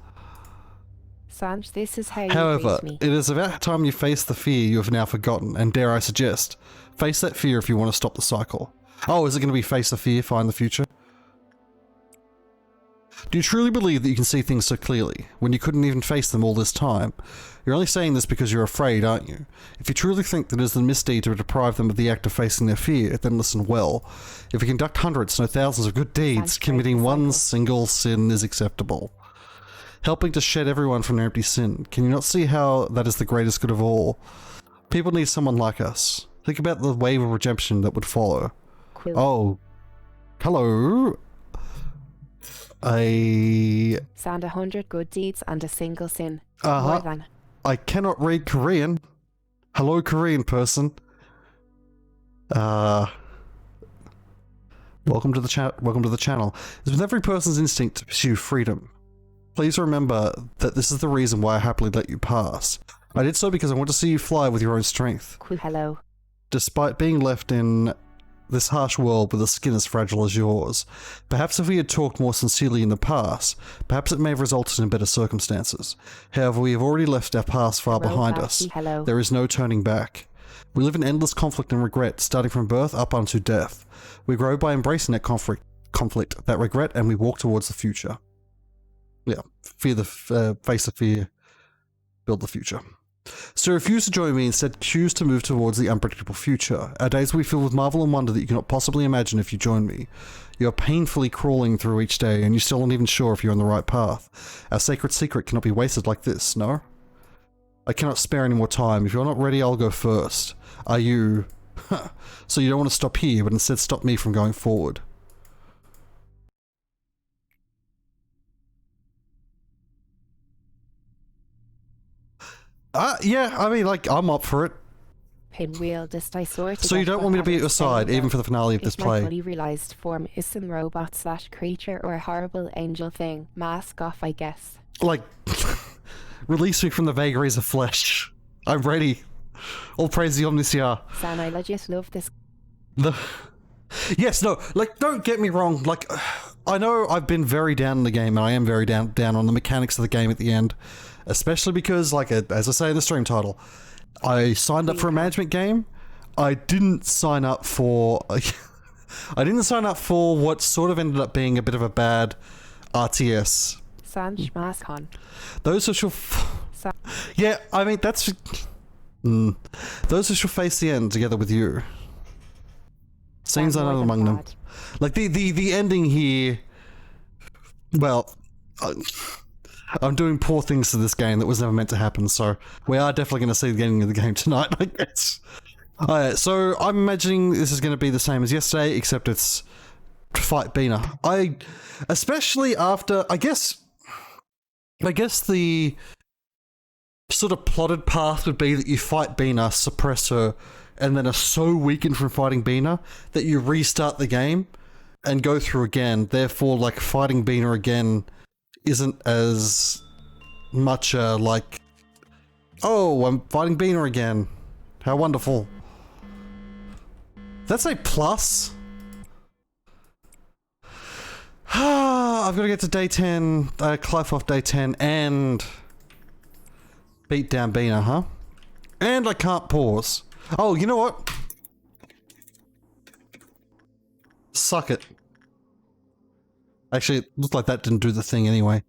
Sanj, this is how you However, me. It is about time you face the fear you have now forgotten, and dare I suggest, face that fear if you want to stop the cycle. Oh, is it going to be face the fear, find the future? Do you truly believe that you can see things so clearly, when you couldn't even face them all this time? You're only saying this because you're afraid, aren't you? If you truly think that it is the misdeed to deprive them of the act of facing their fear, then listen well. If you conduct hundreds, no thousands of good deeds, committing one single sin is acceptable. Helping to shed everyone from their empty sin. Can you not see how that is the greatest good of all? People need someone like us. Think about the wave of redemption that would follow. Cool. Oh. Hello. Sound 100 good deeds and a single sin. More than. I cannot read Korean. Hello, Korean person. Welcome to the chat. Welcome to the channel. It's with every person's instinct to pursue freedom. Please remember that this is the reason why I happily let you pass. I did so because I want to see you fly with your own strength. Hello. Despite being left in this harsh world with a skin as fragile as yours. Perhaps if we had talked more sincerely in the past, perhaps it may have resulted in better circumstances. However, we have already left our past far behind us. There is no turning back. We live in endless conflict and regret, starting from birth up unto death. We grow by embracing that conflict, that regret, and we walk towards the future. Yeah, face the fear, build the future. So refuse to join me, instead choose to move towards the unpredictable future. Our days will be filled with marvel and wonder that you cannot possibly imagine if you join me. You are painfully crawling through each day, and you still aren't even sure if you're on the right path. Our sacred secret cannot be wasted like this, no? I cannot spare any more time. If you're not ready, I'll go first. Are you? So you don't want to stop here, but instead stop me from going forward. Yeah, I mean, like, I'm up for it. Pinwheel, so you don't want me to be at your side, even for the finale of this play? My fully realised form is some robot / creature or a horrible angel thing. Mask off, I guess. Like, release me from the vagaries of flesh. I'm ready. All praise the Omnicia. San, I legit love this. Yes, no, like, don't get me wrong, like, I know I've been very down in the game, and I am very down on the mechanics of the game at the end, especially because, like, as I say in the stream title, I signed up for a management game. I didn't sign up for... I didn't sign up for what sort of ended up being a bit of a bad RTS. San Schmaskon. Those who shall... Yeah, I mean, that's... Those who shall face the end together with you. Seems unknown among them. Like, the ending here... Well... I'm doing poor things to this game that was never meant to happen, so we are definitely going to see the ending of the game tonight, I guess. So I'm imagining this is going to be the same as yesterday, except it's fight Bina. Especially after, I guess the sort of plotted path would be that you fight Bina, suppress her, and then are so weakened from fighting Bina that you restart the game and go through again. Therefore, like, fighting Bina again isn't as much like, oh, I'm fighting Bina again. How wonderful. That's a plus. I've got to get to day 10, Clive off day 10, and beat down Bina, huh? And I can't pause. Oh, you know what? Suck it. Actually, it looked like that didn't do the thing anyway.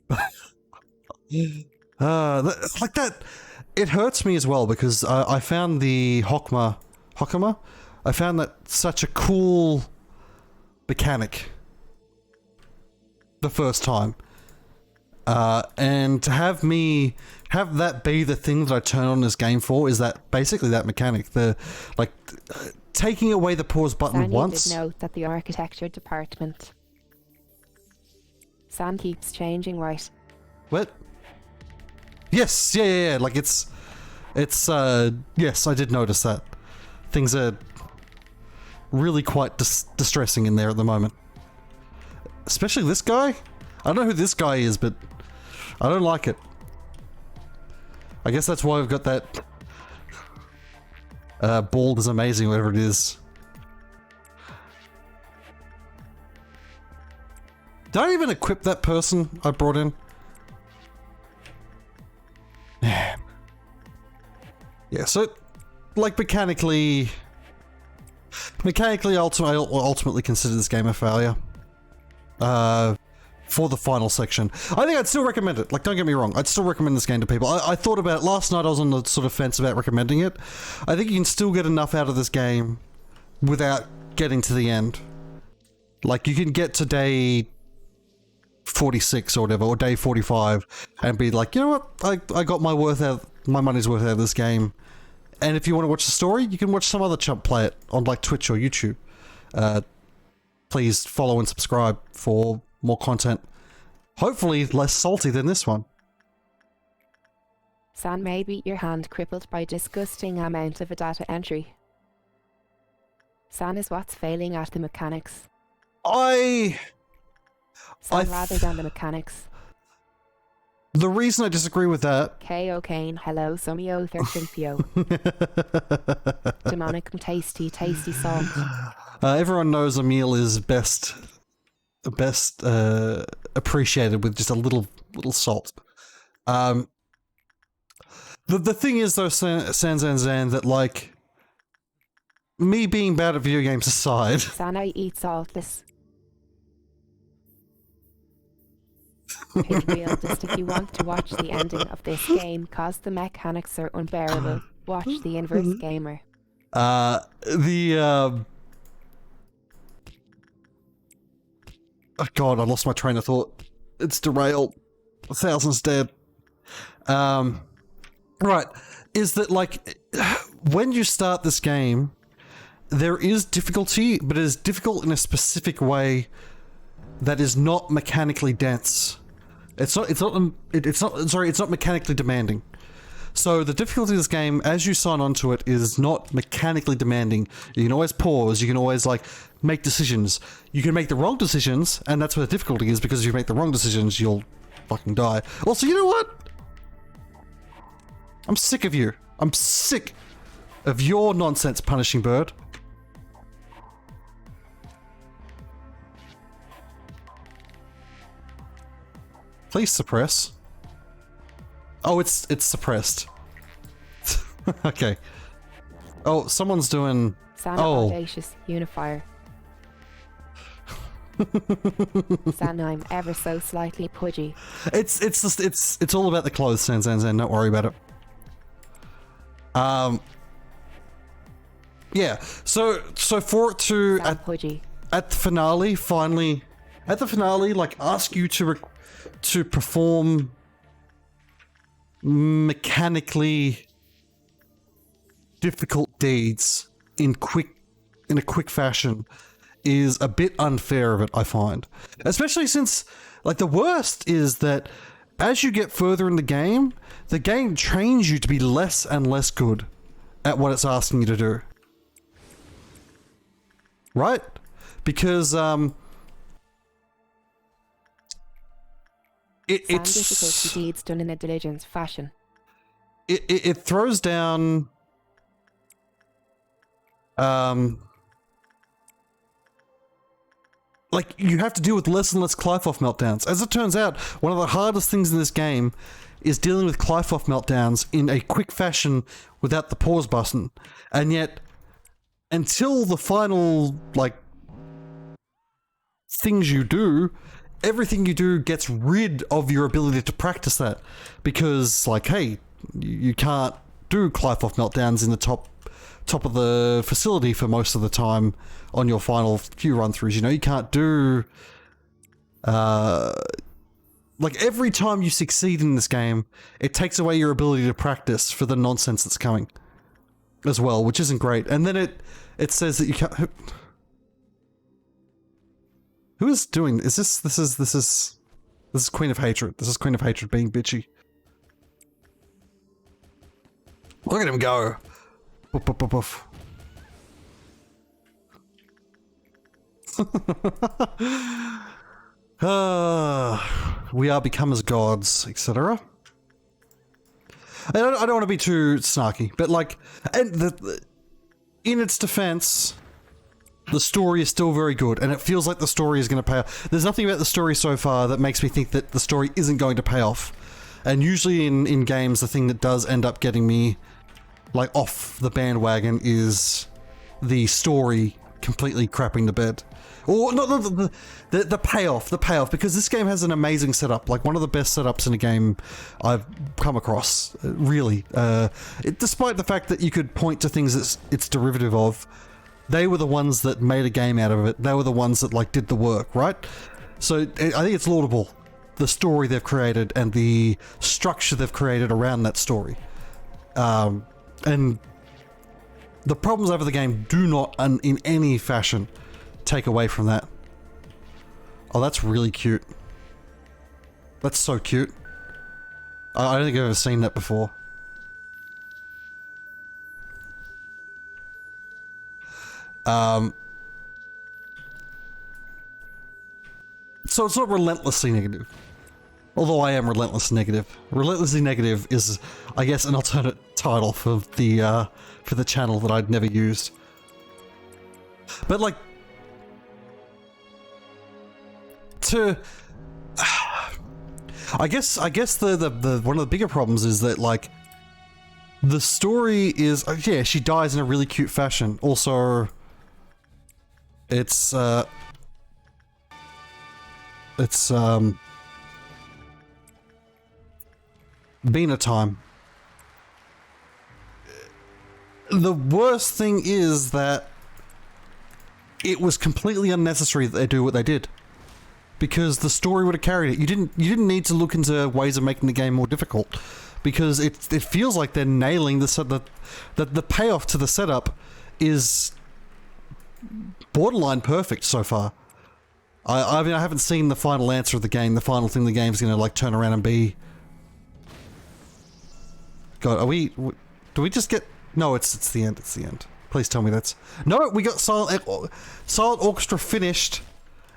Like that, it hurts me as well because I found the Hokma, I found that such a cool mechanic the first time. And to have that be the thing that I turn on this game for is that basically that mechanic, taking away the pause button once. Did note that the architecture department. San keeps changing, right? What? Yes, yeah. Like it's yes, I did notice that. Things are really quite distressing in there at the moment. Especially this guy. I don't know who this guy is, but I don't like it. I guess that's why we've got that bald is amazing, whatever it is. Did I even equip that person I brought in? Yeah, so, like, mechanically, ultimately consider this game a failure. For the final section. I think I'd still recommend it. Like, don't get me wrong. I'd still recommend this game to people. I thought about it last night. I was on the sort of fence about recommending it. I think you can still get enough out of this game without getting to the end. Like, you can get to day 46 or whatever, or day 45, and be like, you know what? I got my money's worth out of this game. And if you want to watch the story, you can watch some other chump play it on, like, Twitch or YouTube. Please follow and subscribe for more content. Hopefully less salty than this one. San may beat your hand crippled by disgusting amount of a data entry. San is what's failing at the mechanics. San rather than the mechanics. The reason I disagree with that... K.O. Kane, hello, Sumio Thirtilpio. Demonic tasty salt. Everyone knows a meal is best appreciated with just a little salt. The thing is though, San, that, like, me being bad at video games aside... Sana eats saltless. Pinwheel, just if you want to watch the ending of this game, cause the mechanics are unbearable, watch the Inverse Gamer. Oh god, I lost my train of thought. It's derailed. 1,000's dead. Right. Is that, like, when you start this game, there is difficulty, but it is difficult in a specific way that is not mechanically dense. It's not mechanically demanding. So the difficulty of this game, as you sign onto it, is not mechanically demanding. You can always pause, you can always, like, make decisions. You can make the wrong decisions, and that's where the difficulty is, because if you make the wrong decisions, you'll fucking die. Also, you know what? I'm sick of you. I'm sick of your nonsense, Punishing Bird. Please suppress. Oh, it's suppressed. Okay. Oh, someone's doing... Sana Audacious Unifier. Sana, I'm ever so slightly pudgy. It's all about the clothes, San. Don't worry about it. Yeah. So for it to at the finale, finally, like ask you to perform mechanically difficult deeds in a quick fashion is a bit unfair of it, I find. Especially since, like, the worst is that as you get further in the game trains you to be less and less good at what it's asking you to do. Right? Because, it's difficult deeds done in a diligent fashion. It throws down like, you have to deal with less and less Qlipoth meltdowns. As it turns out, one of the hardest things in this game is dealing with Qlipoth meltdowns in a quick fashion without the pause button. And yet, until the final, like, things you do, everything you do gets rid of your ability to practice that. Because, like, hey, you can't do Qlipoth meltdowns in the top of the facility for most of the time on your final few run-throughs. You know, you can't do... like, every time you succeed in this game, it takes away your ability to practice for the nonsense that's coming as well, which isn't great. And then it says that you can't... Who is doing... This is Queen of Hatred. This is Queen of Hatred being bitchy. Look at him go. Poof, poof, poof, poof. We are become as gods, etc. I don't want to be too snarky, but like, and in its defense, the story is still very good, and it feels like the story is going to pay off. There's nothing about the story so far that makes me think that the story isn't going to pay off. And usually in games, the thing that does end up getting me, like, off the bandwagon is the story completely crapping the bed. Or not the payoff, because this game has an amazing setup, like one of the best setups in a game I've come across, really. Despite the fact that you could point to things it's derivative of, they were the ones that made a game out of it. They were the ones that, like, did the work, right? So I think it's laudable, the story they've created and the structure they've created around that story. And the problems over the game do not, in any fashion, take away from that. Oh, that's really cute. That's so cute. I don't think I've ever seen that before. So it's not relentlessly negative. Although I am relentlessly negative. Relentlessly negative is, I guess, an alternate title for the channel that I'd never used. But like, I guess the one of the bigger problems is that, like, the story is, yeah, she dies in a really cute fashion. Also, it's been a time. The worst thing is that it was completely unnecessary that they do what they did, because the story would have carried it. You didn't need to look into ways of making the game more difficult, because it feels like they're nailing the payoff to the setup is borderline perfect so far. I mean, I haven't seen the final answer of the game, the final thing the game's going to, like, turn around and be. God, do we just get... No, it's the end, it's the end. Please tell me that's... No, we got Silent Orchestra finished,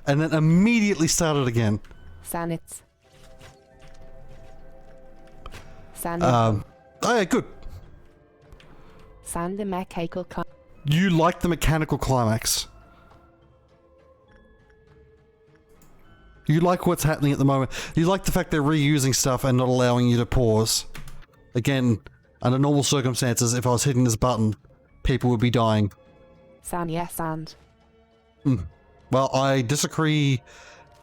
and then immediately started again. Sanitz. Oh, yeah, good. San the mechanical climax. You like the mechanical climax. You like what's happening at the moment. You like the fact they're reusing stuff and not allowing you to pause. Again, under normal circumstances, if I was hitting this button, people would be dying. San, yes, and. Well, I disagree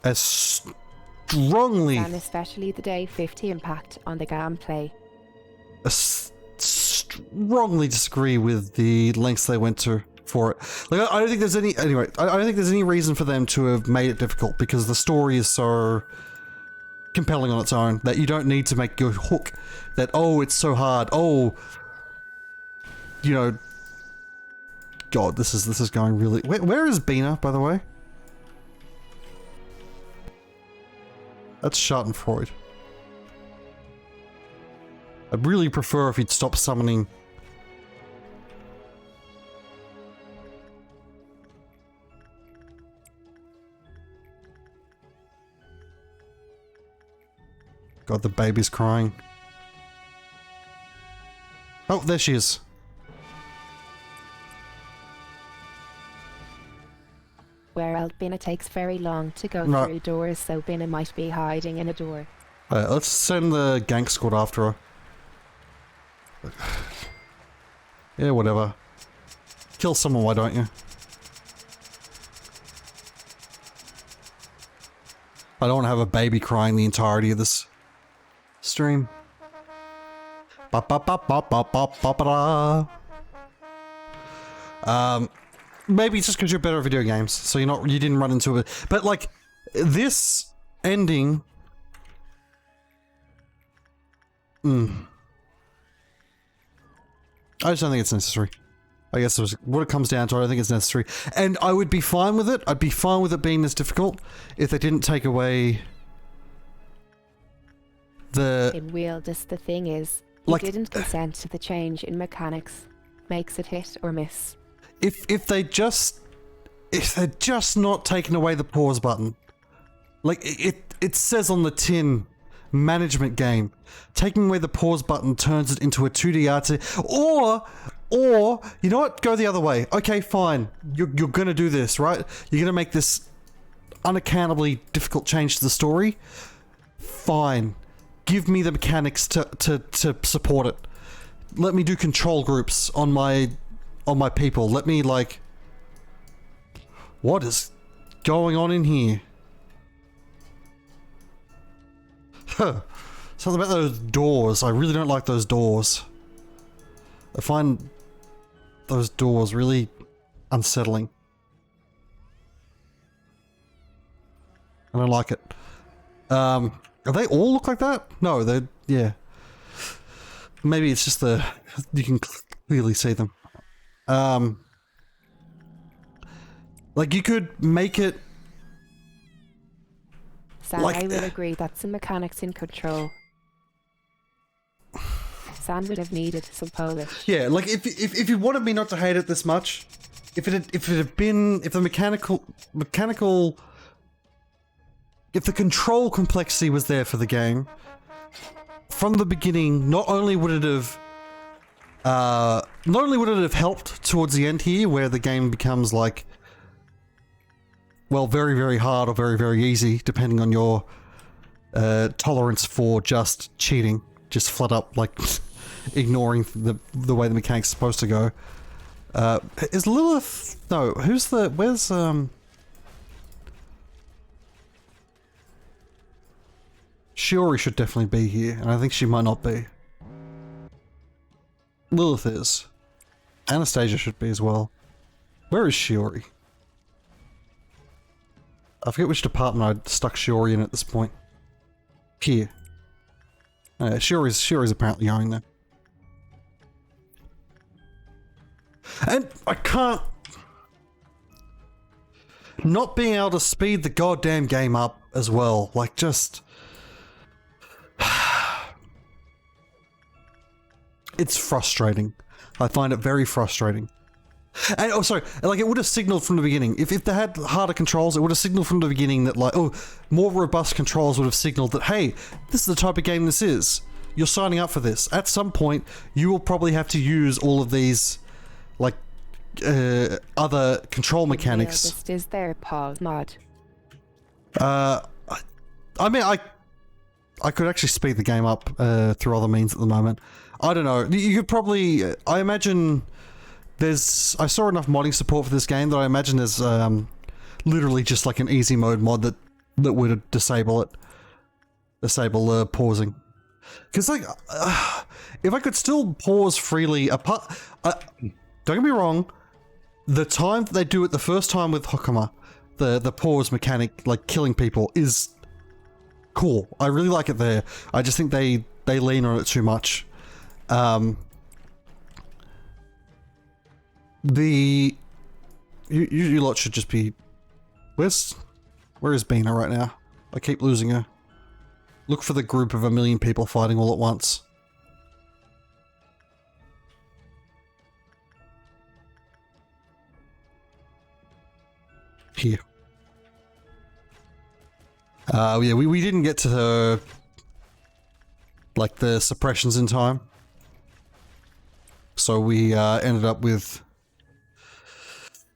as strongly. And especially the day 50 impact on the gameplay. Strongly disagree with the lengths they went to for it. Like, I don't think there's any. Anyway, I don't think there's any reason for them to have made it difficult because the story is so compelling on its own that you don't need to make your hook that, oh, it's so hard. Oh, you know. God, this is going really. Where is Bina, by the way? That's Schadenfreude. I'd really prefer if he'd stop summoning. God, the baby's crying. Oh, there she is. Where Bina takes very long to go through doors, so Bina might be hiding in a door. Let's send the gank squad after her. Yeah, whatever. Kill someone, why don't you? I don't want to have a baby crying the entirety of this stream. Maybe it's just because you're better at video games, so you didn't run into it. But like, this ending... I just don't think it's necessary. I guess what it comes down to, I don't think it's necessary. And I would be fine with it. I'd be fine with it being this difficult if they didn't take away the... In real, just the thing is, you didn't consent to the change in mechanics. Makes it hit or miss. If they're just not taking away the pause button, like it says on the tin, management game, taking away the pause button turns it into a 2D RTS, or you know what, go the other way. Okay, fine, you're gonna do this, right? You're gonna make this unaccountably difficult change to the story. Fine, give me the mechanics to support it. Let me do control groups on my people. Let me, like... What is going on in here? Something about those doors. I really don't like those doors. I find those doors really unsettling. I don't like it. They all look like that? No, they're... Yeah. Maybe it's just you can clearly see them. Like you could make it... San, I will agree, that's the mechanics in control. San would have needed some Polish. Yeah, like if you wanted me not to hate it this much, if the control complexity was there for the game from the beginning, not only would it have helped towards the end here, where the game becomes like, well, very, very hard or very, very easy, depending on your tolerance for just cheating, just flat up, like, ignoring the way the mechanic's supposed to go. Is Lilith... No, where's... Shiori should definitely be here, and I think she might not be. Lilith is. Anastasia should be as well. Where is Shiori? I forget which department I stuck Shiori in at this point. Here. Shiori's apparently going there. And I can't... Not being able to speed the goddamn game up as well. Like, just... It's frustrating. I find it very frustrating. And also, like, it would have signaled from the beginning. If they had harder controls, it would have signaled from the beginning that, like, oh, more robust controls would have signaled that, hey, this is the type of game this is. you're signing up for this. At some point, you will probably have to use all of these, like, other control mechanics. Just is there pause mod? I mean, I could actually speed the game up through other means at the moment. I don't know. You could probably... I imagine I saw enough modding support for this game that I imagine there's literally just like an easy mode mod that would disable it. Disable pausing. Because, like, if I could still pause freely apart... don't get me wrong, the time that they do it the first time with Hokama, the pause mechanic, like killing people, is cool. I really like it there. I just think they lean on it too much. You lot should just be... Where is Bina right now? I keep losing her. Look for the group of 1 million people fighting all at once. Here. Yeah, we didn't get to the... like, the suppressions in time. So we ended up with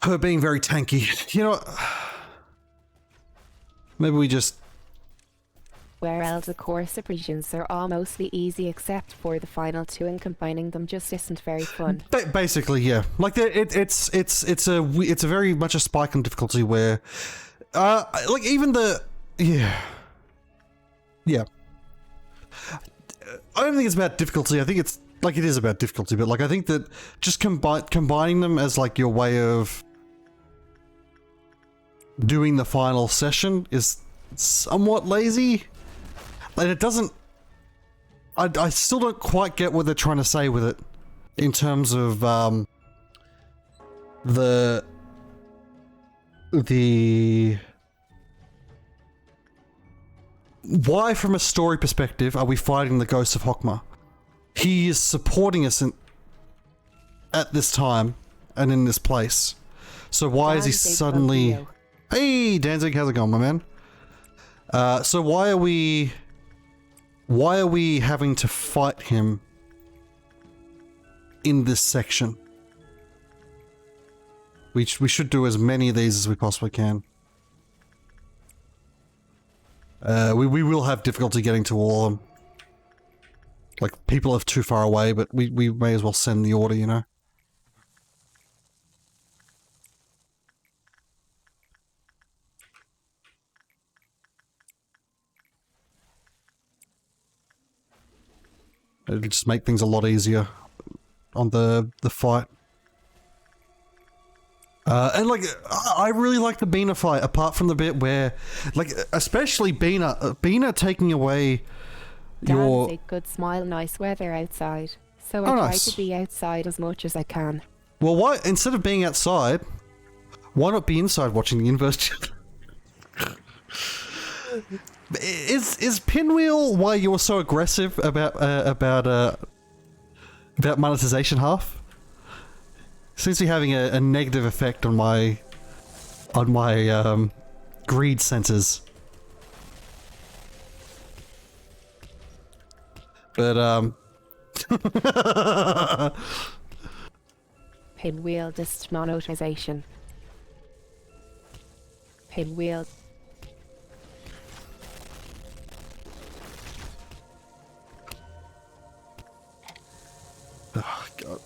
her being very tanky. You know what? Maybe we just... Whereas the core suppressions are all mostly easy except for the final two, and combining them just isn't very fun. Basically, yeah. Like, it's a very much a spike in difficulty where... like, even the... Yeah. I don't think it's about difficulty. I think it's... like, it is about difficulty, but, like, I think that just combining them as, like, your way of doing the final session is somewhat lazy. And it doesn't... I still don't quite get what they're trying to say with it in terms of, the... Why, from a story perspective, are we fighting the ghost of Hokma? He is supporting us at this time and in this place. So why is he suddenly... Hey, Danzig, how's it going, my man? So why are we having to fight him in this section? We should do as many of these as we possibly can. We will have difficulty getting to all of them. Like, people are too far away, but we may as well send the order, you know? It'll just make things a lot easier on the fight. And, like, I really like the Bina fight, apart from the bit where, like, especially Bina taking away your... Danzig, good smile, nice weather outside. So I try to be outside as much as I can. Well, why, instead of being outside, why not be inside watching the inverse? Is Pinwheel why you were so aggressive about monetization half? Seems to be having a negative effect on my greed sensors. But Pinwheel demonetization. Pinwheel. Oh, God.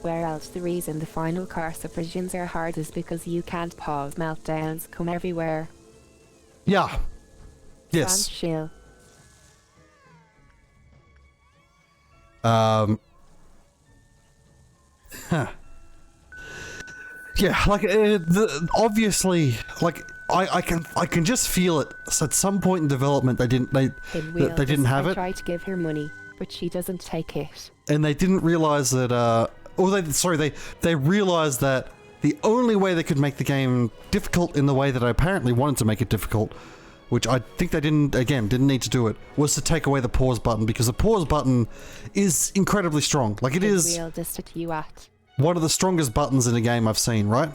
Whereas the reason the final car suppressions are hard is because you can't pause. Meltdowns come everywhere. Yeah. Yes. Shield. Huh. Yeah, like obviously, like I can just feel it. So at some point in development, they didn't have it. I tried to give her money, but she doesn't take it. And they didn't realize that. They realized that the only way they could make the game difficult in the way that I apparently wanted to make it difficult, which I think they didn't need to do it, was to take away the pause button, because the pause button is incredibly strong. Like, it is one of the strongest buttons in a game I've seen, right?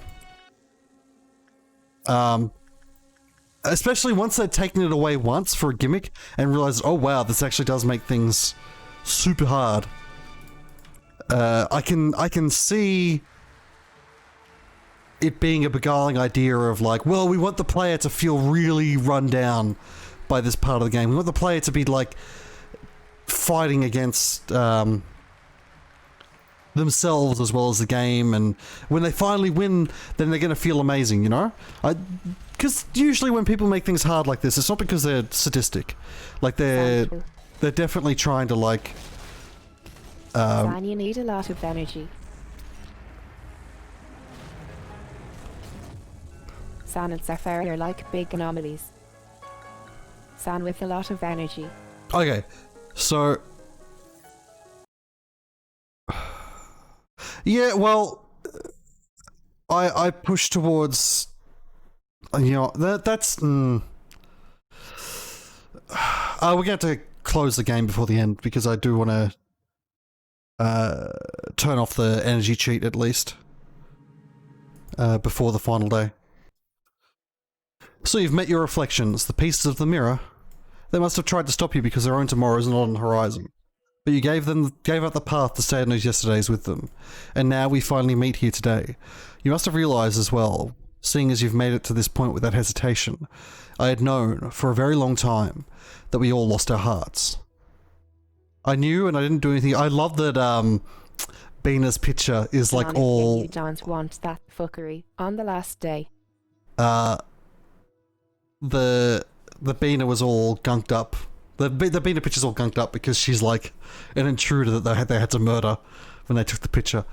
especially once they'd taken it away once for a gimmick and realized, oh wow, this actually does make things super hard. I can see it being a beguiling idea of like, well, we want the player to feel really run down by this part of the game. We want the player to be like fighting against themselves as well as the game, and when they finally win, then they're going to feel amazing, you know? Because usually when people make things hard like this, it's not because they're sadistic. Like they're definitely trying to like... San, you need a lot of energy. San and Safari are like big anomalies. San with a lot of energy. Okay, so... Yeah, well... I push towards... You know, that's... we're going to have to close the game before the end, because I do want to turn off the energy cheat at least before the final day. So you've met your reflections, the pieces of the mirror. They must have tried to stop you because their own tomorrows are not on the horizon. But you gave up the path to stay in those yesterdays with them. And now we finally meet here today. You must have realized as well, seeing as you've made it to this point without hesitation, I had known for a very long time that we all lost our hearts. I knew and I didn't do anything. I love that Bina's picture is like all... You don't want that fuckery on the last day. The Bina was all gunked up. The Bina picture's all gunked up because she's like an intruder that they had to murder when they took the picture.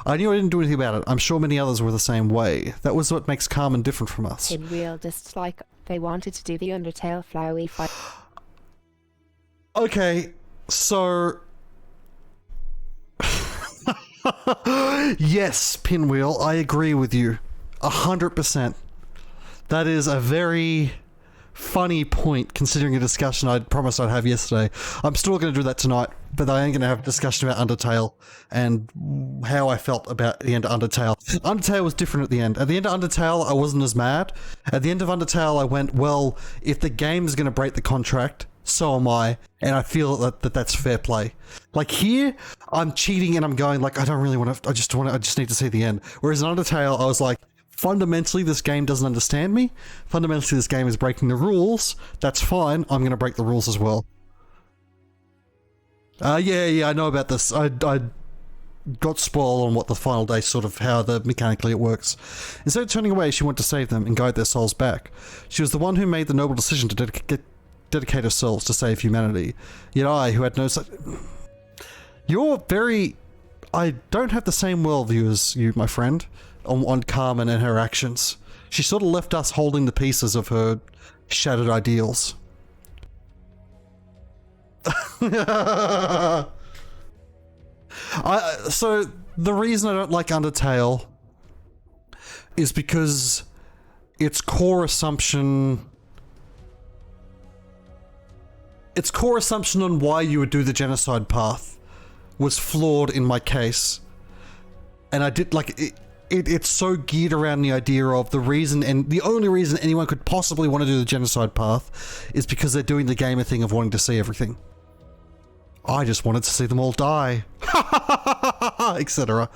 I knew I didn't do anything about it. I'm sure many others were the same way. That was what makes Carmen different from us. In real, just like they wanted to do the Undertale flowery fight. Okay, so... Yes, Pinwheel, I agree with you. 100%. That is a very funny point, considering a discussion I promised I'd have yesterday. I'm still going to do that tonight, but I am going to have a discussion about Undertale and how I felt about the end of Undertale. Undertale was different at the end. At the end of Undertale, I wasn't as mad. At the end of Undertale, I went, well, if the game's going to break the contract, so am I, and I feel that's fair play. Like here, I'm cheating and I'm going like, I don't really want to, I just need to see the end. Whereas in Undertale, I was like, fundamentally, this game doesn't understand me. Fundamentally, this game is breaking the rules. That's fine. I'm going to break the rules as well. Yeah, I know about this. I got spoiled on what the final day, sort of how mechanically it works. Instead of turning away, she wanted to save them and guide their souls back. She was the one who made the noble decision to dedicate herself to save humanity. Yet I, who had no such... You're very... I don't have the same worldview as you, my friend, on Carmen and her actions. She sort of left us holding the pieces of her shattered ideals. So, the reason I don't like Undertale is because its core assumption on why you would do the genocide path was flawed in my case. And I did, like, it's so geared around the idea of the reason, and the only reason anyone could possibly want to do the genocide path is because they're doing the gamer thing of wanting to see everything. I just wanted to see them all die. Etc.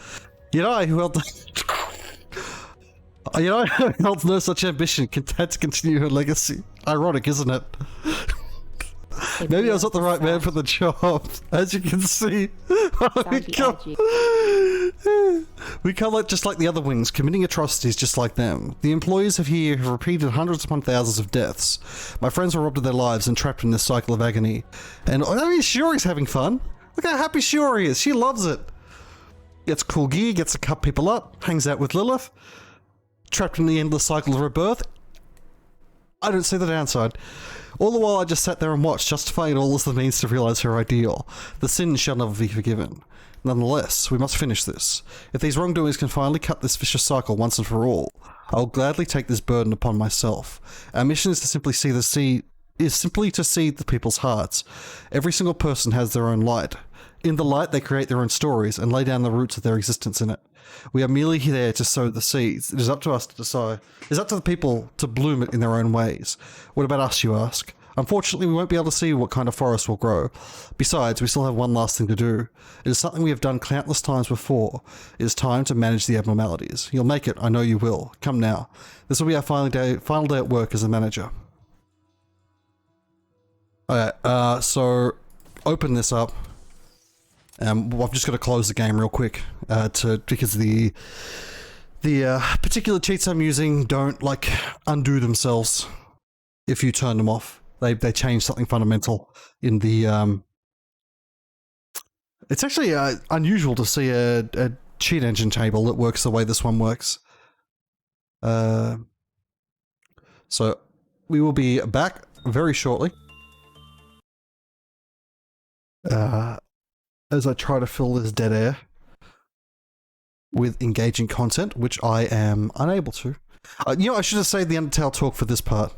Who held no such ambition, content to continue her legacy. Ironic, isn't it? Maybe I was not the right man for the job. As you can see, we can't just like the other wings, committing atrocities just like them. The employees of here have repeated hundreds upon thousands of deaths. My friends were robbed of their lives and trapped in this cycle of agony. And I mean, Shiori's having fun. Look how happy Shiori is. She loves it. Gets cool gear, gets to cut people up, hangs out with Lilith. Trapped in the endless cycle of rebirth. I don't see the downside. All the while I just sat there and watched, justifying it all as the means to realise her ideal. The sin shall never be forgiven. Nonetheless, we must finish this. If these wrongdoings can finally cut this vicious cycle once and for all, I will gladly take this burden upon myself. Our mission is to simply to see the people's hearts. Every single person has their own light. In the light, they create their own stories and lay down the roots of their existence in it. We are merely there to sow the seeds. It is up to us to decide. It is up to the people to bloom it in their own ways. What about us, you ask? Unfortunately, we won't be able to see what kind of forest will grow. Besides, we still have one last thing to do. It is something we have done countless times before. It is time to manage the abnormalities. You'll make it, I know you will. Come now. This will be our final day at work as a manager. Alright, so open this up. I've just got to close the game real quick because the particular cheats I'm using don't like undo themselves if you turn them off. They change something fundamental in the It's actually unusual to see a cheat engine table that works the way this one works. So we will be back very shortly. As I try to fill this dead air with engaging content, which I am unable to. I should have saved the Undertale talk for this part.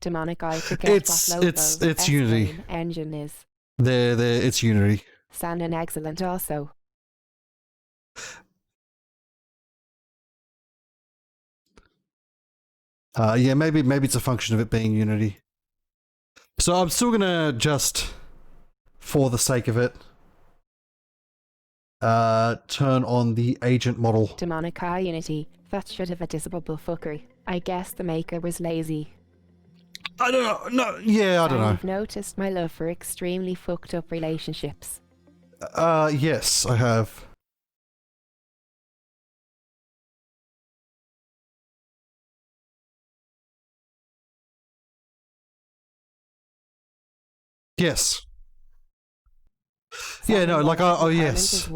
Demonic Eye, forget it's Unity. Engine is. It's Unity. Sounding excellent also. Yeah, maybe it's a function of it being Unity. So I'm still gonna just, for the sake of it, turn on the agent model. Demonic Eye Unity. That should have a disable fuckery. I guess the maker was lazy. I don't know. No, yeah, I don't know. I've noticed my love for extremely fucked up relationships. Yes, I have. Yes. Yeah, no, like, oh yes.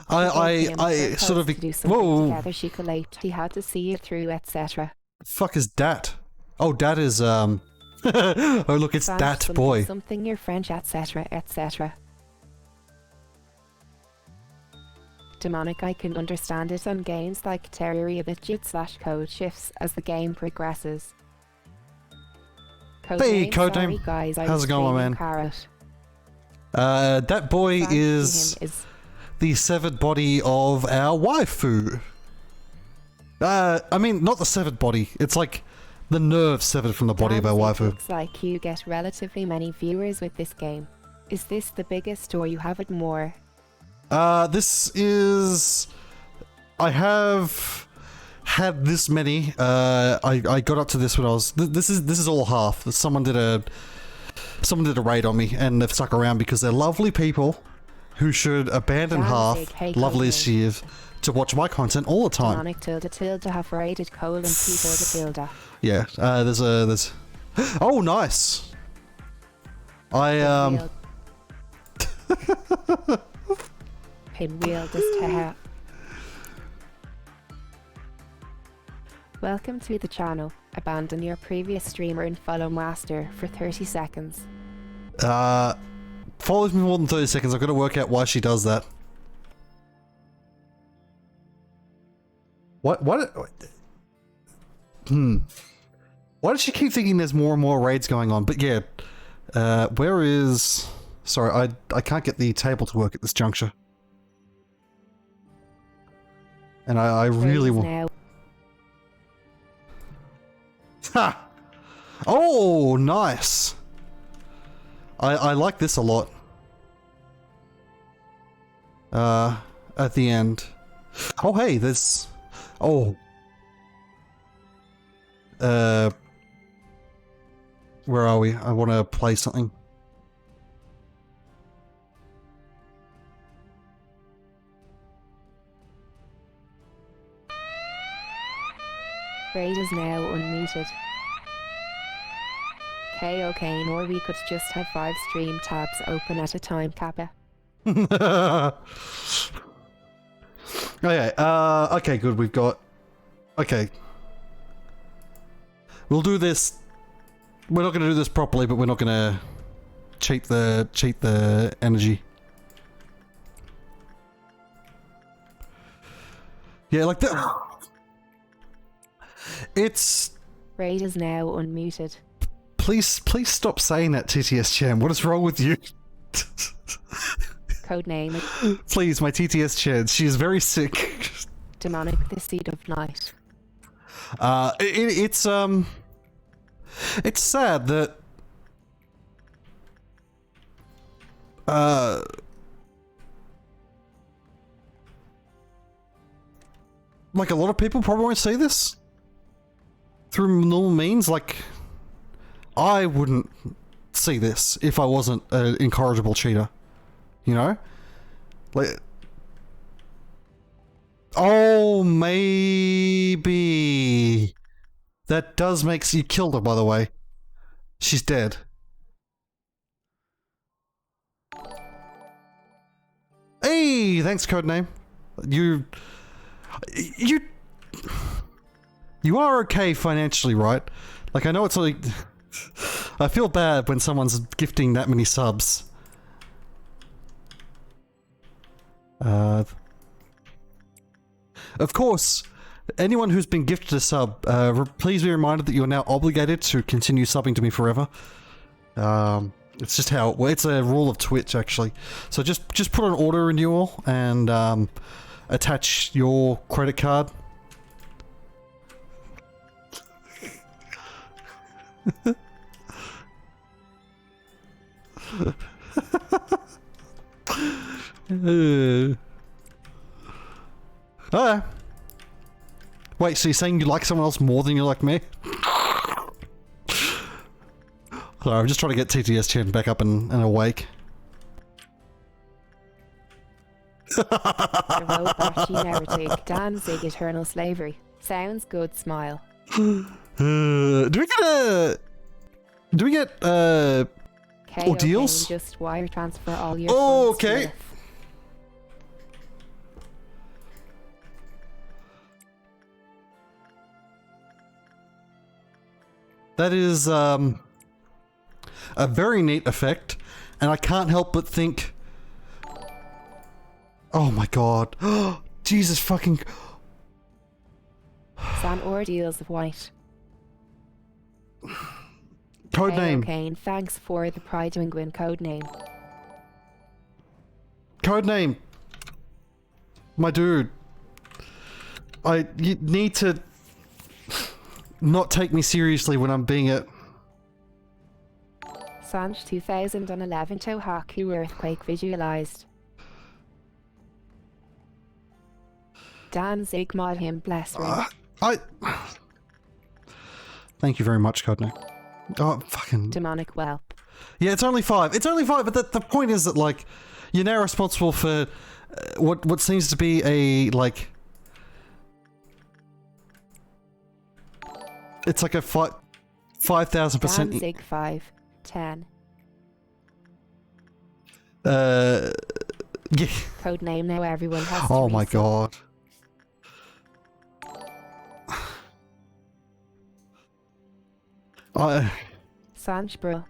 I sort of, whoa. Together she collapsed. He had to see it through, etc. Fuck is dat? Oh, dat is, oh look, it's dat boy. Something your French, etc, etc. Demonic, I can understand it on games like Terraria that cheat/code shifts as the game progresses. Hey, Codename. Sorry guys, how's it going, man? Carrot. That boy is the severed body of our waifu. I mean, not the severed body. It's like the nerve severed from the body of our waifu. Looks like you get relatively many viewers with this game. Is this the biggest, or you have it more? This is... I have had this many. I got up to this when I was... This is all half. Someone did a raid on me, and they've stuck around because they're lovely people who should abandon half, lovely as she is, to watch my content all the time. Demonic tilde have raided Cole and tilde. Yeah, there's... Oh, nice! Pinwheel this to Welcome to the channel. Abandon your previous streamer and follow Master for 30 seconds. Follows me more than 30 seconds. I've got to work out why she does that. What? Why does she keep thinking there's more and more raids going on? But yeah, where is... Sorry, I can't get the table to work at this juncture. And I really want... Ha! Oh, nice! I like this a lot. At the end. Oh, hey, there's... Oh. Where are we? I want to play something. Raid is now unmuted. Okay, or we could just have 5 stream tabs open at a time, Kappa. Okay, okay, good, we've got... Okay. We'll do this... We're not going to do this properly, but we're not going to cheat the energy. Yeah, like that. It's... Raid is now unmuted. Please stop saying that, TTS Jam. What is wrong with you? Codename. Please, my TTS Chad. She is very sick. Demonic, the Seed of Night. It's sad that like a lot of people probably won't see this through normal means. Like, I wouldn't see this if I wasn't an incorrigible cheater, you know? Like, oh, maybe that does make you killed her, by the way. She's dead. Hey, thanks, Codename. You are okay financially, right? Like, I know it's like, I feel bad when someone's gifting that many subs. Of course, anyone who's been gifted a sub, please be reminded that you are now obligated to continue subbing to me forever. It's just how it's a rule of Twitch, actually. So just put an order renewal and attach your credit card. Wait, so you're saying you like someone else more than you like me? Sorry, I'm just trying to get TTS Chin back up and awake. The robot you never take. Danzig Eternal Slavery. Sounds good, smile. Do we get ordeals? Just wire transfer all your oh, funds okay. with. That is a very neat effect, and I can't help but think, oh my god, Jesus fucking. San Ordeals of White. Codename. Kane, thanks for the Pride Penguin codename. Codename. My dude. You need to not take me seriously when I'm being it. Sanj 2011 Tohaku earthquake visualized. Danzig mod him bless ring. Thank you very much, Codename. Oh, fucking... Demonic whelp. Yeah, it's only 5. It's only 5, but the point is that, like, you're now responsible for what seems to be a, like... It's like a 5,000%... Danzig 5. 10. Yeah. Codename now everyone has to Oh my reset. god. Sanjbro.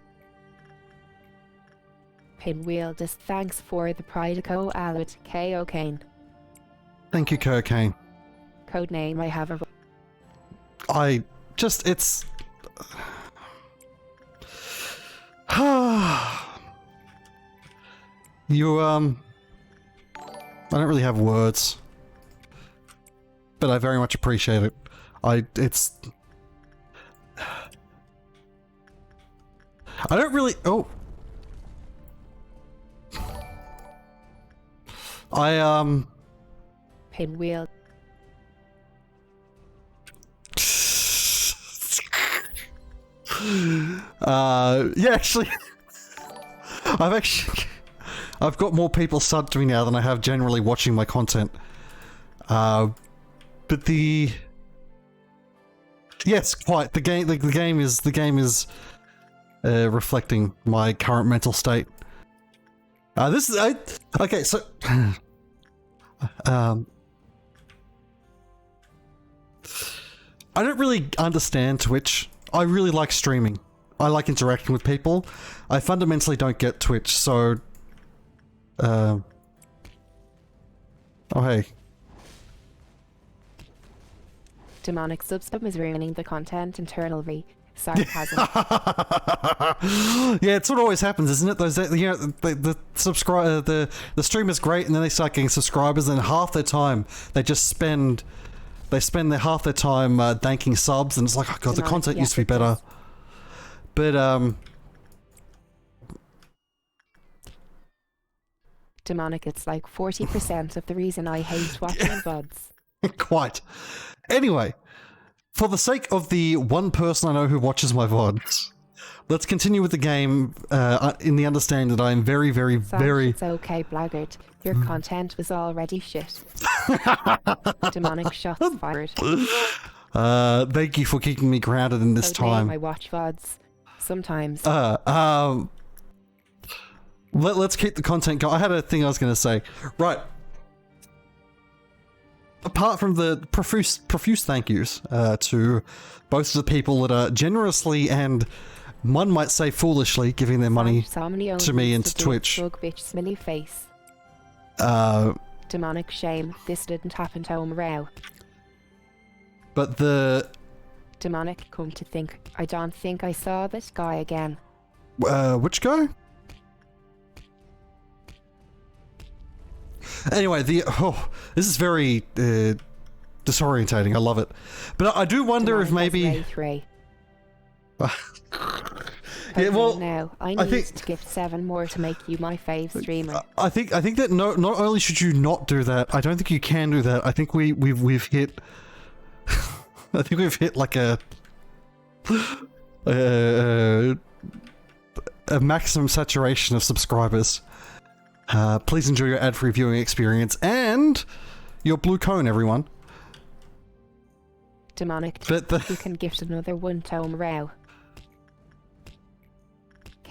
Pinwheel just thanks for the Pride Co Alut Ko Kane. Thank you, Cocaine. Codename I have a it's... You, I don't really have words. But I very much appreciate it. I don't really... Oh. Pinwheel. Yeah, actually... I've got more people subbed to me now than I have generally watching my content. But the... Yes, quite. The game is reflecting my current mental state. This is... okay, so... I don't really understand Twitch. I really like streaming. I like interacting with people. I fundamentally don't get Twitch, so... Oh, hey. Demonic subsub is ruining the content internally. Sarcasm. Yeah, it's what always happens, isn't it? Those, the stream is great, and then they start getting subscribers, and half their time they spend half their time thanking subs, and it's like, oh god, the content used to be better. But Demonic, it's like 40% of the reason I hate watching VODs. Quite. Anyway, for the sake of the one person I know who watches my VODs, let's continue with the game in the understanding that I am very, very, very... It's okay, Blaggart. Your content was already shit. Demonic shots fired. Thank you for keeping me grounded in this time. I watch VODs. Sometimes. Let's keep the content going. I had a thing I was going to say. Right. Apart from the profuse thank yous to both of the people that are generously and one might say foolishly giving their money to me and to Twitch. Bitch, smelly face. Demonic shame. This didn't happen to Row. But the... Demonic, come to think, I don't think I saw this guy again. Which guy? Anyway, this is very disorientating. I love it, but I do wonder if maybe. Yeah, well, now I need to gift 7 more to make you my fave streamer. I think that not only should you not do that, I don't think you can do that. I think we've hit. I think we've hit like a maximum saturation of subscribers. Please enjoy your ad-free viewing experience and your blue cone, everyone. Demonic, you can gift another one to Row.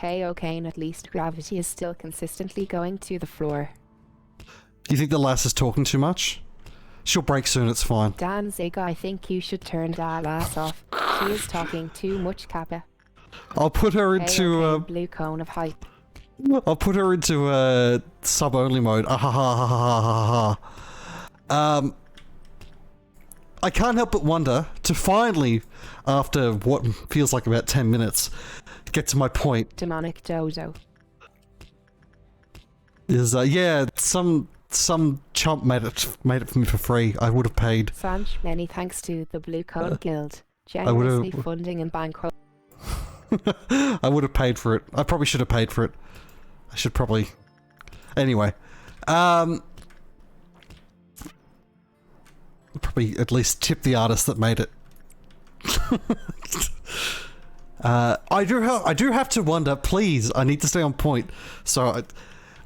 Okay, and at least gravity is still consistently going to the floor. Do you think the lass is talking too much? She'll break soon, it's fine. Danzig, I think you should turn that lass off. She is talking too much, Kappa. I'll put her into blue cone of hype. I'll put her into sub-only mode. I can't help but wonder, to finally, after what feels like about 10 minutes, get to my point. Demonic Dodo. Is, yeah, some chump made it for me for free. I would have paid. Sanch, many thanks to the Blue Cone Guild. Generously funding and bankroll. I would have paid for it. I probably should have paid for it. I should probably... Anyway. Probably at least tip the artist that made it. I do have to wonder, please, I need to stay on point. So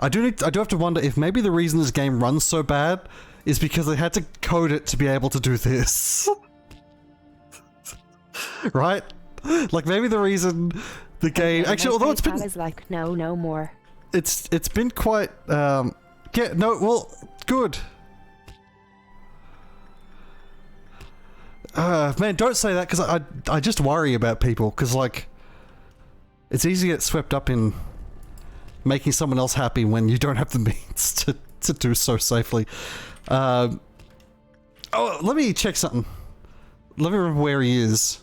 I do have to wonder if maybe the reason this game runs so bad is because they had to code it to be able to do this. Right? Like maybe the reason the game actually, although it's been is like no more. It's been quite yeah, no, well, good. Man, don't say that, because I just worry about people, because like it's easy to get swept up in making someone else happy when you don't have the means to do so safely. Oh, let me check something. Let me remember where he is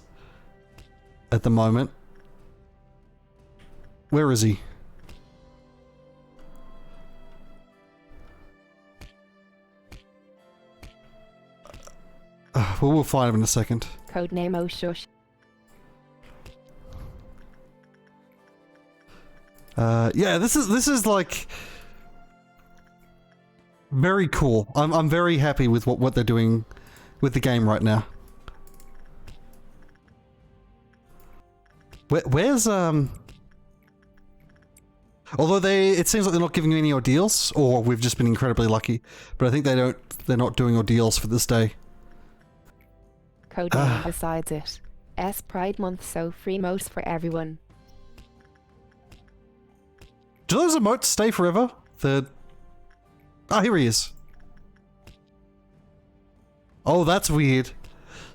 at the moment. Where is he? Well, we'll find him in a second. Codename Oshush. Yeah, this is like very cool. I'm very happy with what they're doing with the game right now. Where's although it seems like they're not giving you any ordeals, or we've just been incredibly lucky. But I think they're not doing ordeals for this day. Codename besides it. S Pride Month, so free emotes for everyone. Do those emotes stay forever? Here he is. Oh, that's weird.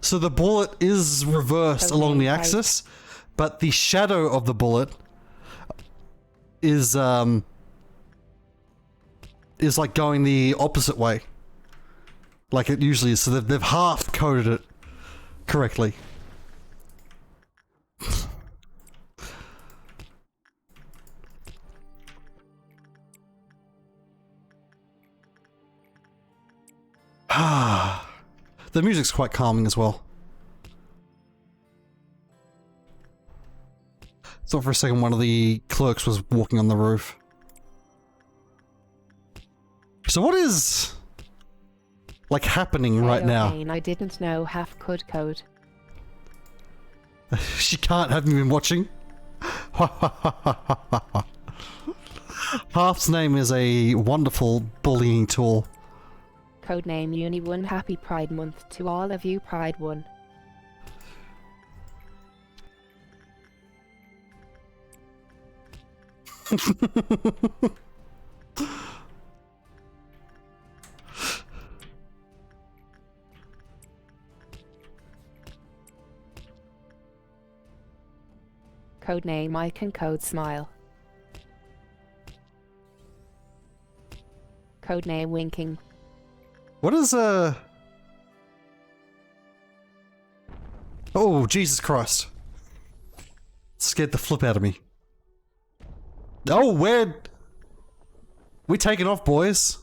So the bullet is reversed along the axis, but the shadow of the bullet is like going the opposite way, like it usually is. So they've half coded it correctly. Ah, the music's quite calming as well. Thought for a second one of the clerks was walking on the roof. So what is, like, happening right now? I didn't know half could code. She can't have me been watching. Half's name is a wonderful bullying tool. Codename Uni 1. Happy Pride Month to all of you Pride 1. Codename I can code smile. Codename winking. What is Oh, Jesus Christ. Scared the flip out of me. Oh, we taking off, boys.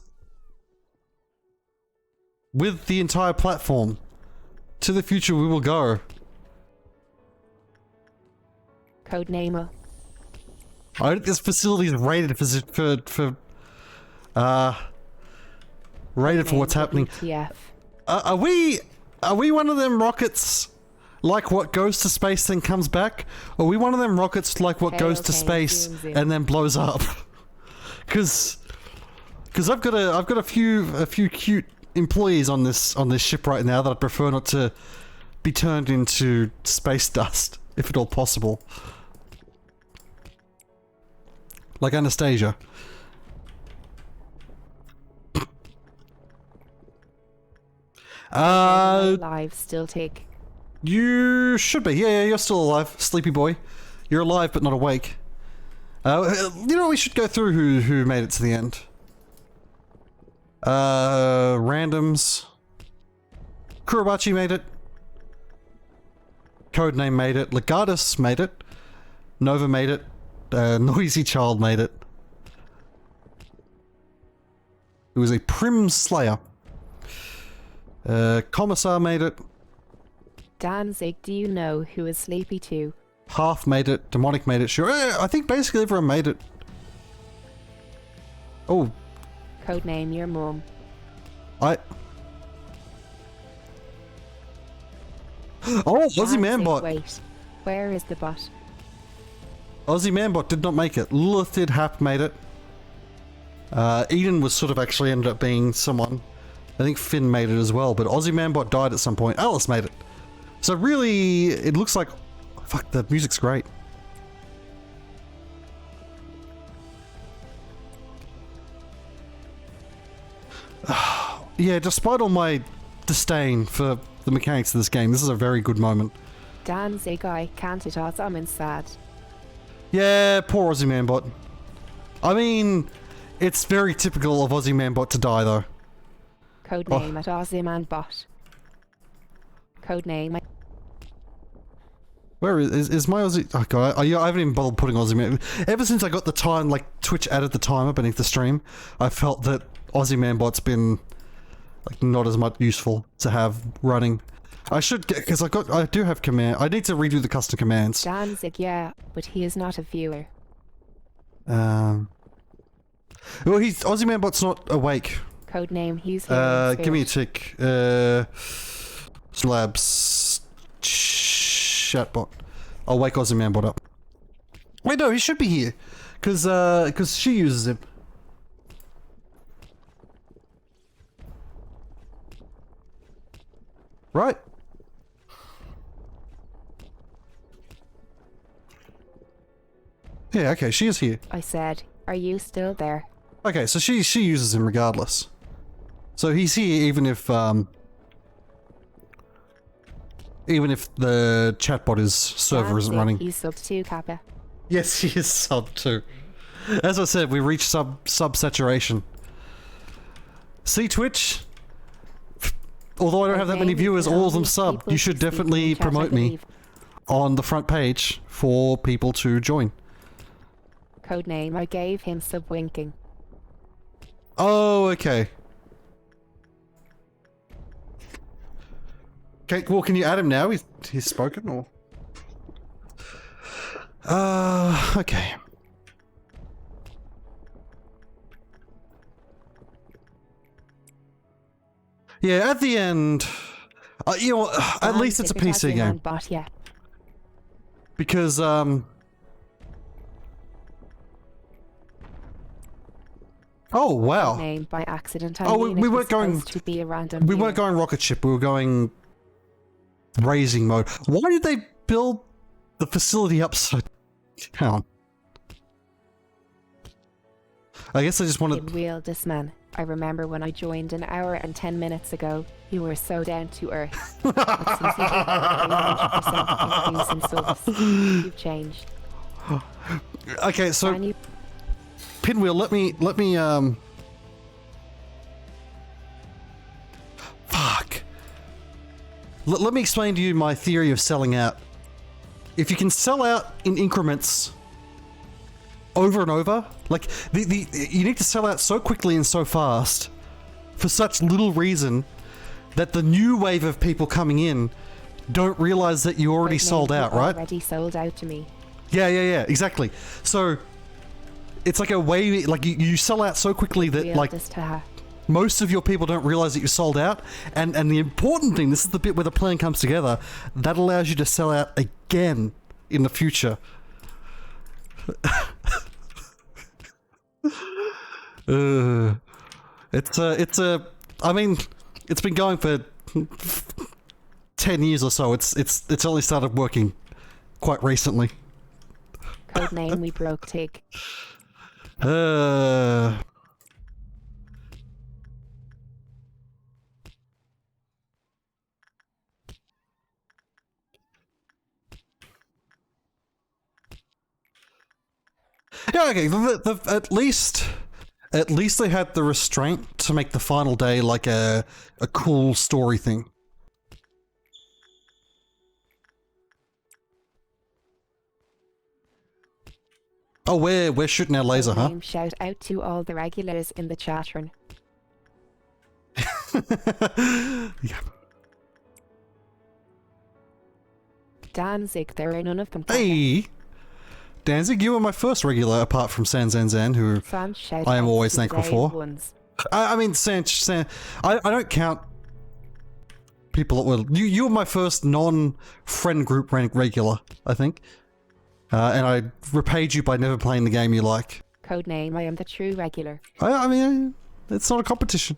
With the entire platform. To the future we will go. Codename. I think this facility is rated for rated for what's happening. WTF. Are we one of them rockets like what goes to space then comes back? Or are we one of them rockets like what goes to space and then blows up? Cause I've got a few cute employees on this ship right now that I'd prefer not to be turned into space dust, if at all possible. Like Anastasia. Alive, still take. You should be. Yeah, you're still alive, sleepy boy. You're alive but not awake. You know, we should go through who made it to the end. Randoms. Kurobachi made it. Codename made it. Legatus made it. Nova made it. Noisy Child made it. It was a Prim Slayer. Commissar made it. Danzig, do you know who is sleepy too? Half made it. Demonic made it. Sure. I think basically everyone made it. Oh. Codename your mum. Oh, Aussie Manbot. Wait, where is the bot? Aussie Manbot did not make it. Lilith did. Hap made it. Eden was sort of actually ended up being someone. I think Finn made it as well, but Aussie Manbot died at some point. Alice made it. So really, it looks like... Fuck, the music's great. Yeah, despite all my disdain for the mechanics of this game, this is a very good moment. Danzig, I can't it all. I'm sad. Yeah, poor Aussie Manbot. I mean, it's very typical of Aussie Manbot to die, though. Codename at Aussie Manbot. Codename. Where is my Aussie? Oh god, I haven't even bothered putting Aussie Man. Ever since I got the time, like Twitch added the timer beneath the stream, I felt that Aussie Manbot's been like not as much useful to have running. I should get, because I do have command. I need to redo the custom commands. Danzig, yeah, but he is not a viewer. Well, Aussie Manbot's not awake. Codename, he's here. Give me a tick. Slabs. Chatbot. I'll wake Aussie Manbot up. Wait, no, he should be here. Because she uses him. Right. Yeah, okay, she is here. I said, are you still there? Okay, so she uses him regardless. So he's here even if the chatbot server isn't running. He's sub 2, Kappa. Yes, he is sub 2. As I said, we reached sub saturation. See Twitch? Although I don't have that many viewers, all of them sub. You should definitely promote me on the front page for people to join. Codename, I gave him sub winking. Oh, okay. Okay, well, can you add him now? He's spoken, or? Okay. Yeah, at the end, you know, at least it's a PC game. Bot, yeah. Because, oh wow! Name by accident. We weren't going to be a random. We weren't going rocket ship. We were going raising mode. Why did they build the facility upside down? I guess I just wanted. Real this man. I remember when I joined an hour and 10 minutes ago. You were so down to earth. It seems you have 100% increase in subs. You've changed. Okay, so Pinwheel, let me fuck. Let me explain to you my theory of selling out. If you can sell out in increments over and over, like you need to sell out so quickly and so fast for such little reason that the new wave of people coming in don't realize that you already sold out, right? Already sold out to me. Yeah, exactly. So it's like a way, like you sell out so quickly that like most of your people don't realize that you sold out. And the important thing, this is the bit where the plan comes together, that allows you to sell out again in the future. I mean, it's been going for 10 years or so. It's only started working quite recently. Codename we broke Tig. Yeah, okay. At least they had the restraint to make the final day like a cool story thing. Oh, we're shooting our laser, huh? Shout out to all the regulars in the chat room. Yeah. Danzig, there are none of them. Hey! Danzig, you were my first regular apart from San Zan Zan, who I am always thankful for. I mean, San, I don't count people that were... You were my first non-friend group regular, I think. And I repaid you by never playing the game you like. Codename, I am the true regular. I mean, it's not a competition.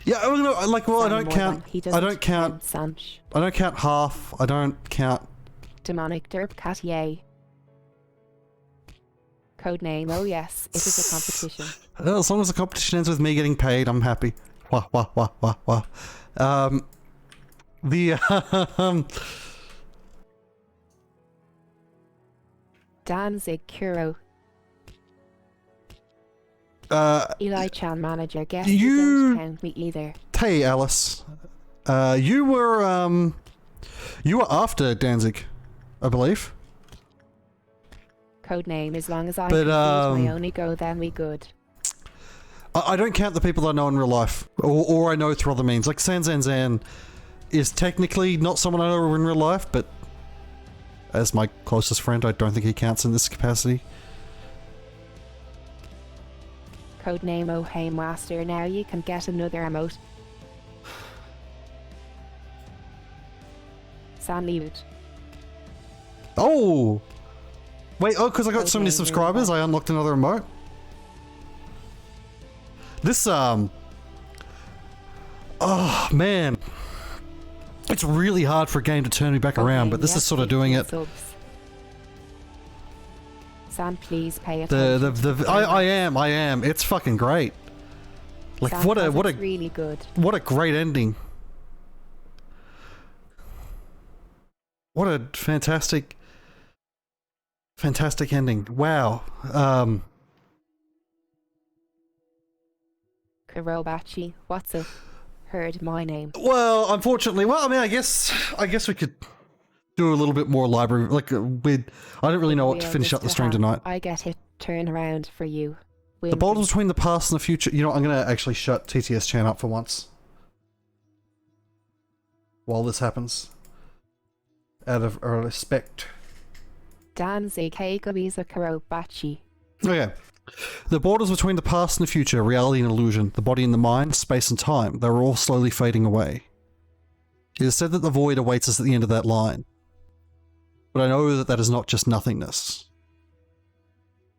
Yeah, I mean, like, well, I don't count half. I don't count. Demonic Derp Cat, yay. Codename, oh yes, it is a competition. Well, as long as the competition ends with me getting paid, I'm happy. Wah, wah, wah, wah, wah. Danzig Kuro. Eli Chan manager, guess you don't count me either. Hey Alice, you were after Danzig, I believe. Codename, as long as I complete my only go, then we good. I don't count the people I know in real life, or I know through other means. Like San Zan Zan is technically not someone I know in real life, but as my closest friend, I don't think he counts in this capacity. Codename, oh hey master, now you can get another emote. San leave it. Oh! Wait, because I got so many subscribers, I unlocked another emote? This, oh man. It's really hard for a game to turn me back around, but this is sort of doing it. San, please pay attention. I am. It's fucking great. Like San, what a really good. What a great ending. What a fantastic ending. Wow. Kurobachi, what's up? Heard my name. Well, unfortunately, I mean, I guess we could do a little bit more library. Like, I don't really know what to finish up the stream tonight. I get it. Turn around for you. The borders between the past and the future. You know, I'm going to actually shut TTS Chan up for once. While this happens. Out of respect. Danzig Hegoviza Karobachi. Okay. The borders between the past and the future, reality and illusion, the body and the mind, space and time, they're all slowly fading away. It is said that the void awaits us at the end of that line. But I know that that is not just nothingness.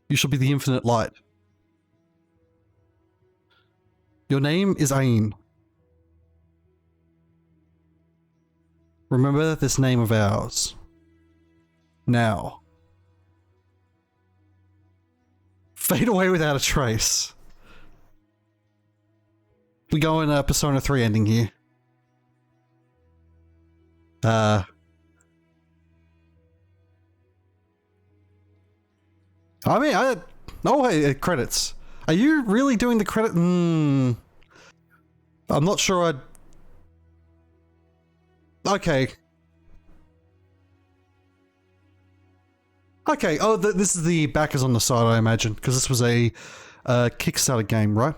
You shall be the infinite light. Your name is Ain. Remember this name of ours. Now. Fade away without a trace. We go in a Persona 3 ending here. I mean, oh, hey, credits. Are you really doing the credit? I'm not sure I'd... Okay. Okay, oh, this is the backers on the side, I imagine, because this was a Kickstarter game, right?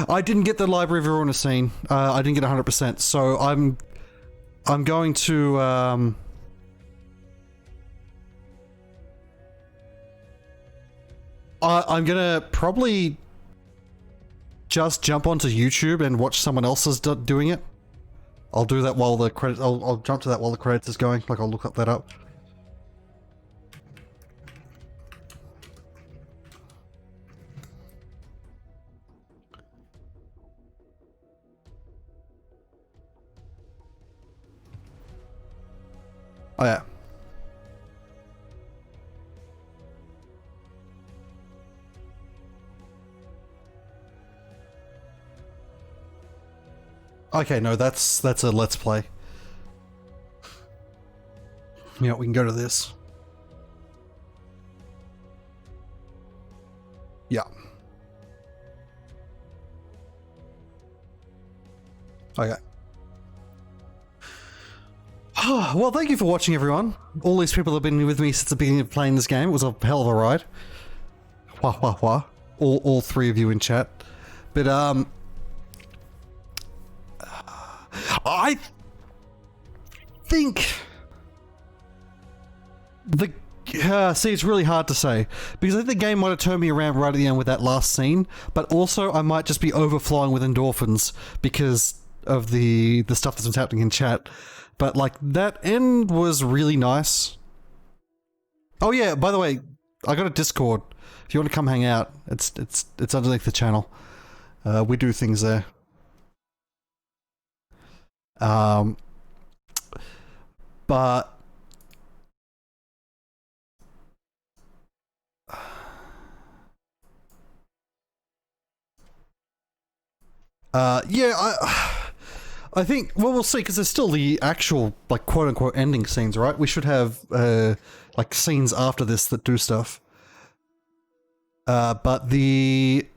I didn't get the Library of Ruinous Scene. I didn't get 100%, so I'm going to, I'm gonna probably just jump onto YouTube and watch someone else is doing it. I'll do that while the credits, I'll jump to that while the credits is going, like I'll look that up. Oh yeah. Okay, no, that's a let's play. Yeah, we can go to this. Yeah. Okay. Well, thank you for watching, everyone. All these people have been with me since the beginning of playing this game. It was a hell of a ride. Wah, wah, wah. All three of you in chat. But, I think the... see, it's really hard to say. Because I think the game might have turned me around right at the end with that last scene. But also, I might just be overflowing with endorphins because of the stuff that's been happening in chat. But, like, that end was really nice. Oh yeah, by the way, I got a Discord. If you want to come hang out, it's underneath the channel. We do things there. But... yeah, I think, well, we'll see, because there's still the actual, like, quote-unquote ending scenes, right? We should have, like, scenes after this that do stuff. But the...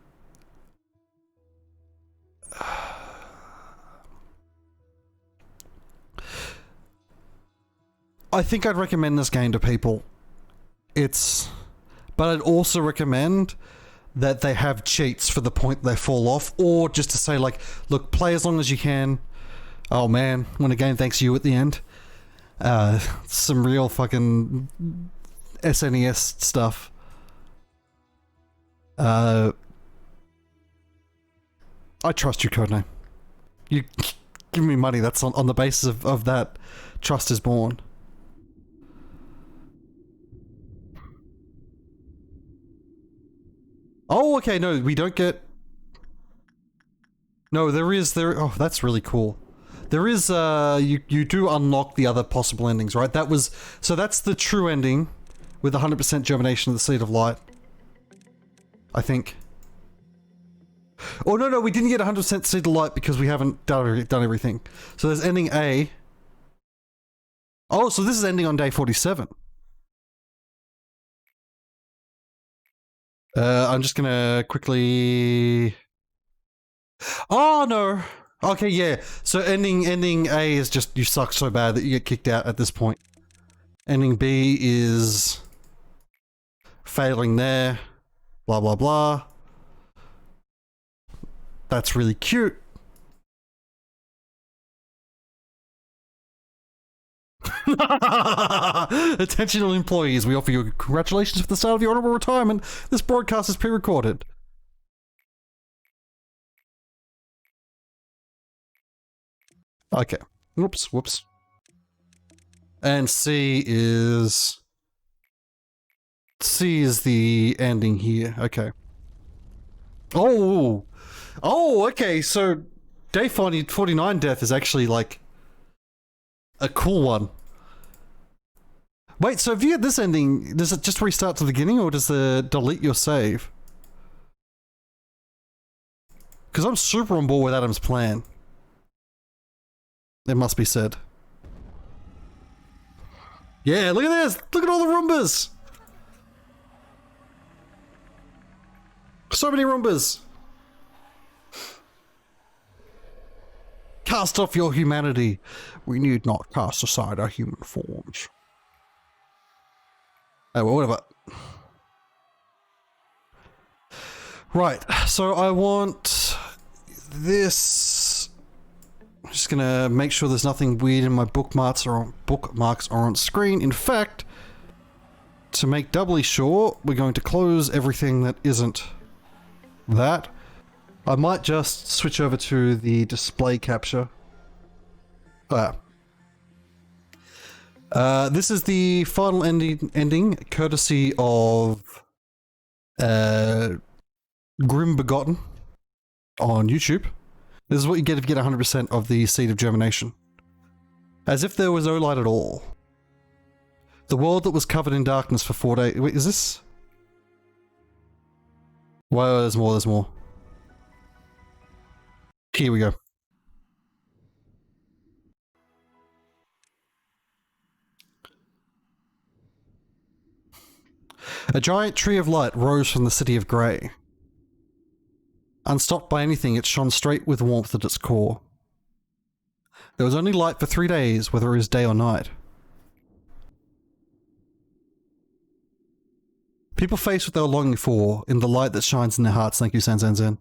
I think I'd recommend this game to people. But I'd also recommend that they have cheats for the point they fall off, or just to say, like, look, play as long as you can. Oh man, when a game thanks you at the end. Some real fucking SNES stuff. I trust you, Codename. You give me money, that's on the basis of that trust is born. Oh, okay, no, we don't get... No, there... Oh, that's really cool. There is, you do unlock the other possible endings, right? That was... So that's the true ending with 100% germination of the Seed of Light. I think. Oh, no, we didn't get 100% Seed of Light because we haven't done everything. So there's ending A. Oh, so this is ending on day 47. I'm just gonna quickly... Oh, no! Okay, yeah. So ending A is just you suck so bad that you get kicked out at this point. Ending B is... failing there. Blah, blah, blah. That's really cute. Attention all employees, we offer you congratulations for the start of your honorable retirement. This broadcast is pre-recorded. Okay. Whoops. And C is the ending here. Okay. Oh, okay. So day 49 death is actually like a cool one. Wait, so if you get this ending, does it just restart to the beginning, or does it delete your save? Because I'm super on board with Adam's plan. It must be said. Yeah, look at this! Look at all the Roombas! So many Roombas! Cast off your humanity. We need not cast aside our human forms. Oh, well, whatever. Right, so I want this. I'm just gonna make sure there's nothing weird in my bookmarks or on screen. In fact, to make doubly sure, we're going to close everything that isn't that. I might just switch over to the display capture. This is the final ending courtesy of Grim Begotten on YouTube. This is what you get if you get 100% of the Seed of Germination. As if there was no light at all. The world that was covered in darkness for 4 days. Wait, is this? Well, there's more. Here we go. A giant tree of light rose from the city of Grey. Unstopped by anything, it shone straight with warmth at its core. There was only light for 3 days, whether it was day or night. People faced what they were longing for in the light that shines in their hearts. Thank you, Sanzanzen.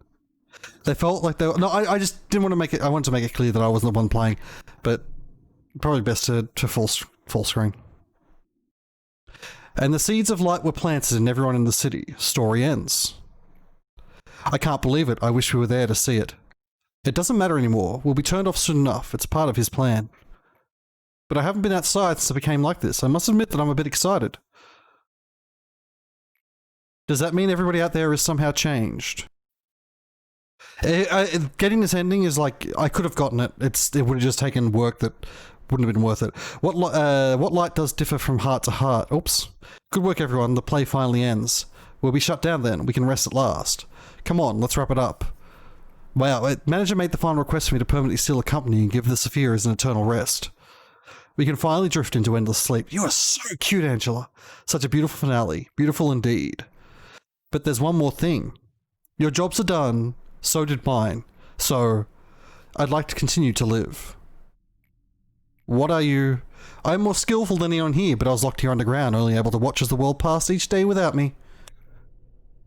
They felt like they were... No, I just didn't want to make it... I wanted to make it clear that I wasn't the one playing, but probably best to full screen. And the seeds of light were planted in everyone in the city. Story ends. I can't believe it. I wish we were there to see it. It doesn't matter anymore. We'll be turned off soon enough. It's part of his plan. But I haven't been outside since it became like this. I must admit that I'm a bit excited. Does that mean everybody out there is somehow changed? Getting this ending is like, I could have gotten it. It would have just taken work that wouldn't have been worth it. What light does differ from heart to heart? Oops. Good work, everyone. The play finally ends. We'll be shut down then. We can rest at last. Come on, let's wrap it up. Wow, manager made the final request for me to permanently seal the company and give the Sephiras an eternal rest. We can finally drift into endless sleep. You are so cute, Angela. Such a beautiful finale. Beautiful indeed. But there's one more thing. Your jobs are done. So did mine. So, I'd like to continue to live. What are you? I'm more skillful than anyone here, but I was locked here underground, only able to watch as the world passed each day without me.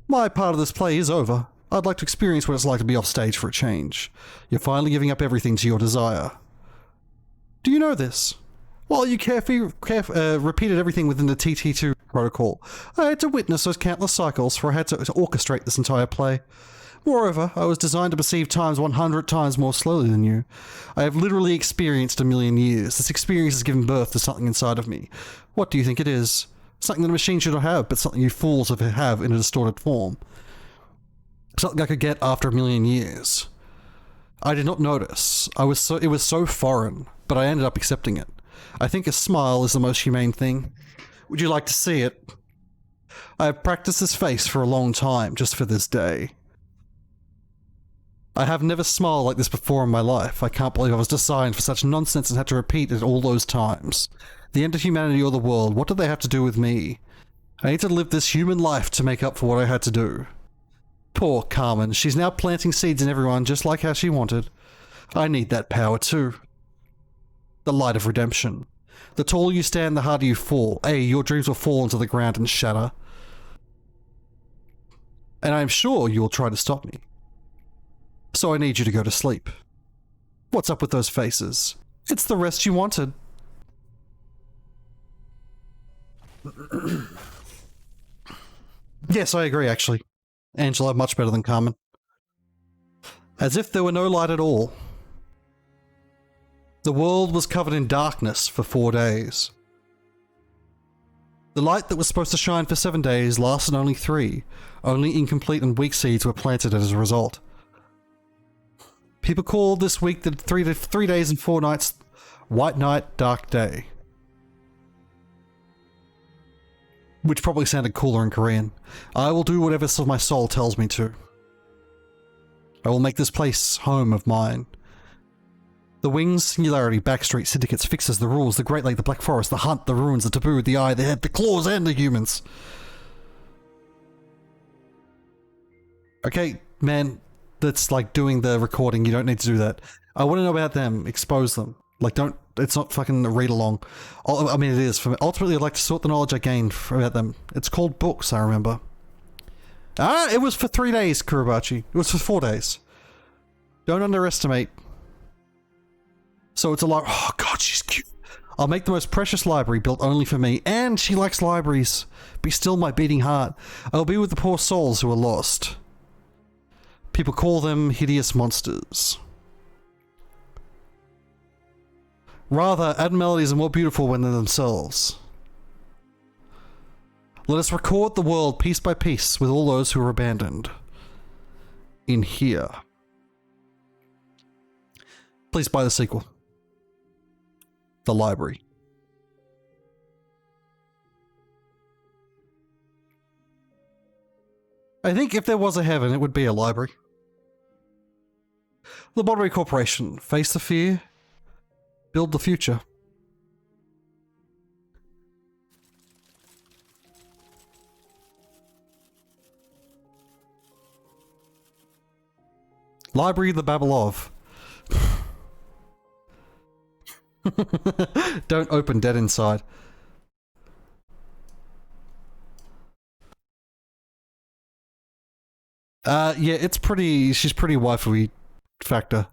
My part of this play is over. I'd like to experience what it's like to be off stage for a change. You're finally giving up everything to your desire. Do you know this? While you carefully repeated everything within the TT2 protocol, I had to witness those countless cycles, for I had to orchestrate this entire play. Moreover, I was designed to perceive times 100 times more slowly than you. I have literally experienced 1,000,000 years. This experience has given birth to something inside of me. What do you think it is? Something that a machine should not have, but something you fools have in a distorted form. Something I could get after 1,000,000 years. I did not notice. It was so foreign, but I ended up accepting it. I think a smile is the most humane thing. Would you like to see it? I have practiced this face for a long time, just for this day. I have never smiled like this before in my life. I can't believe I was designed for such nonsense and had to repeat it all those times. The end of humanity or the world, what did they have to do with me? I need to live this human life to make up for what I had to do. Poor Carmen, she's now planting seeds in everyone just like how she wanted. I need that power too. The light of redemption. The taller you stand, the harder you fall. Your dreams will fall into the ground and shatter. And I'm sure you'll try to stop me. So I need you to go to sleep. What's up with those faces? It's the rest you wanted. Yes, I agree, actually. Angela, much better than Carmen. As if there were no light at all. The world was covered in darkness for 4 days. The light that was supposed to shine for 7 days lasted only 3. Only incomplete and weak seeds were planted as a result. People call this week the 3 days and 4 nights White Night, Dark Day. Which probably sounded cooler in Korean. I will do whatever my soul tells me to. I will make this place home of mine. The Wings, Singularity, Backstreet, Syndicates, Fixes, the Rules, the Great Lake, the Black Forest, the Hunt, the Ruins, the Taboo, the Eye, the Head, the Claws, and the Humans. Okay, man, that's like doing the recording. You don't need to do that. I want to know about them. Expose them. Like, don't... It's not fucking a read-along. I mean, it is. For me. Ultimately, I'd like to sort the knowledge I gained about them. It's called books, I remember. Ah, it was for 3 days, Kurobachi. It was for 4 days. Don't underestimate. So it's a lot... Oh, God, she's cute. I'll make the most precious library built only for me. And she likes libraries. Be still my beating heart. I'll be with the poor souls who are lost. People call them hideous monsters. Rather, ad melodies are more beautiful when they're themselves. Let us record the world piece by piece with all those who are abandoned. In here. Please buy the sequel. The library. I think if there was a heaven, it would be a library. Lobotomy Corporation. Face the fear. Build the future. Library the Babylov. Don't open Dead Inside. Yeah, it's pretty... She's pretty waifu-y factor.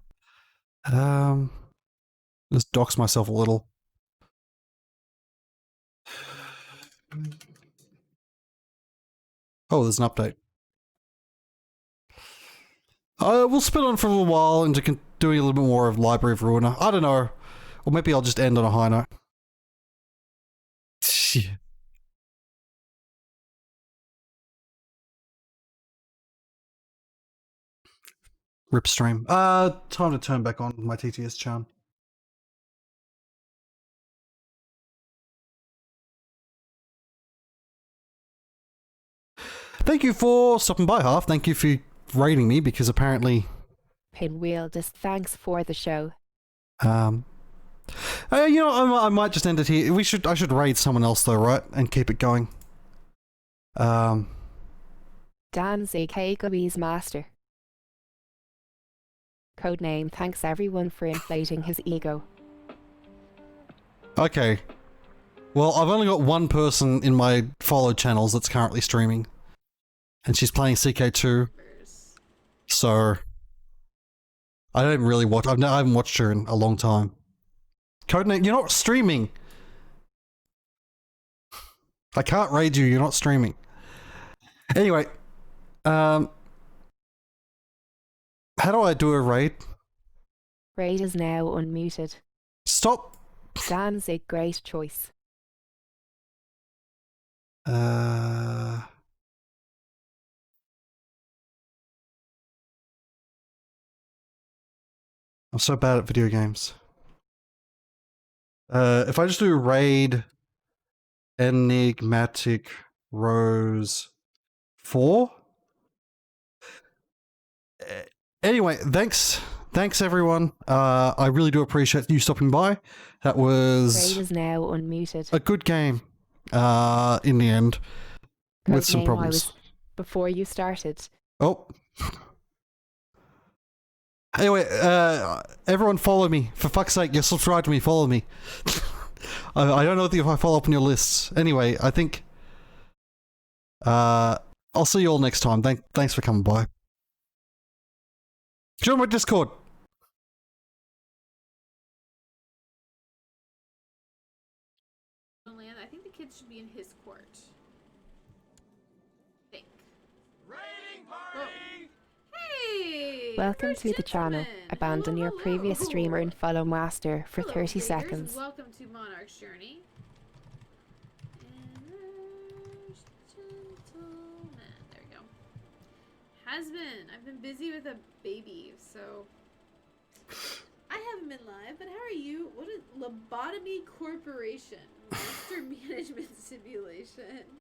Just dox myself a little. Oh, there's an update. We'll spin on for a little while into doing a little bit more of Library of Ruina. I don't know. Or maybe I'll just end on a high note. Rip stream. Time to turn back on my TTS charm. Thank you for stopping by, Half. Thank you for rating me, because apparently... Pinwheel, just thanks for the show. You know, I might just end it here. I should raid someone else though, right? And keep it going. Danzig Hagobi's master. Codename, thanks everyone for inflating his ego. Okay. Well, I've only got one person in my followed channels that's currently streaming. And she's playing CK2. So... I don't really watch... I haven't watched her in a long time. Codename, you're not streaming! I can't raid you, you're not streaming. Anyway. How do I do a raid? Raid is now unmuted. Stop! Danzig, great choice. I'm so bad at video games. If I just do raid Enigmatic Rose 4? Anyway, thanks everyone. I really do appreciate you stopping by. That was... Raid is now unmuted. A good game, in the end. Code with some name problems. Before you started. Oh. Anyway, everyone follow me. For fuck's sake, you're subscribed to me, follow me. I don't know if I follow up on your lists. Anyway, I think... I'll see you all next time. Thanks for coming by. Join my Discord. I think the kids should be in his court. Think. Raiding party! Hey! Welcome to the channel. Abandon your previous streamer and follow Master for 30 raiders. seconds. Welcome to Monarch's Journey. Gentleman. There we go. Has been. I've been busy with a baby, so... I haven't been live, but how are you? What is Lobotomy Corporation? Master Management Simulation.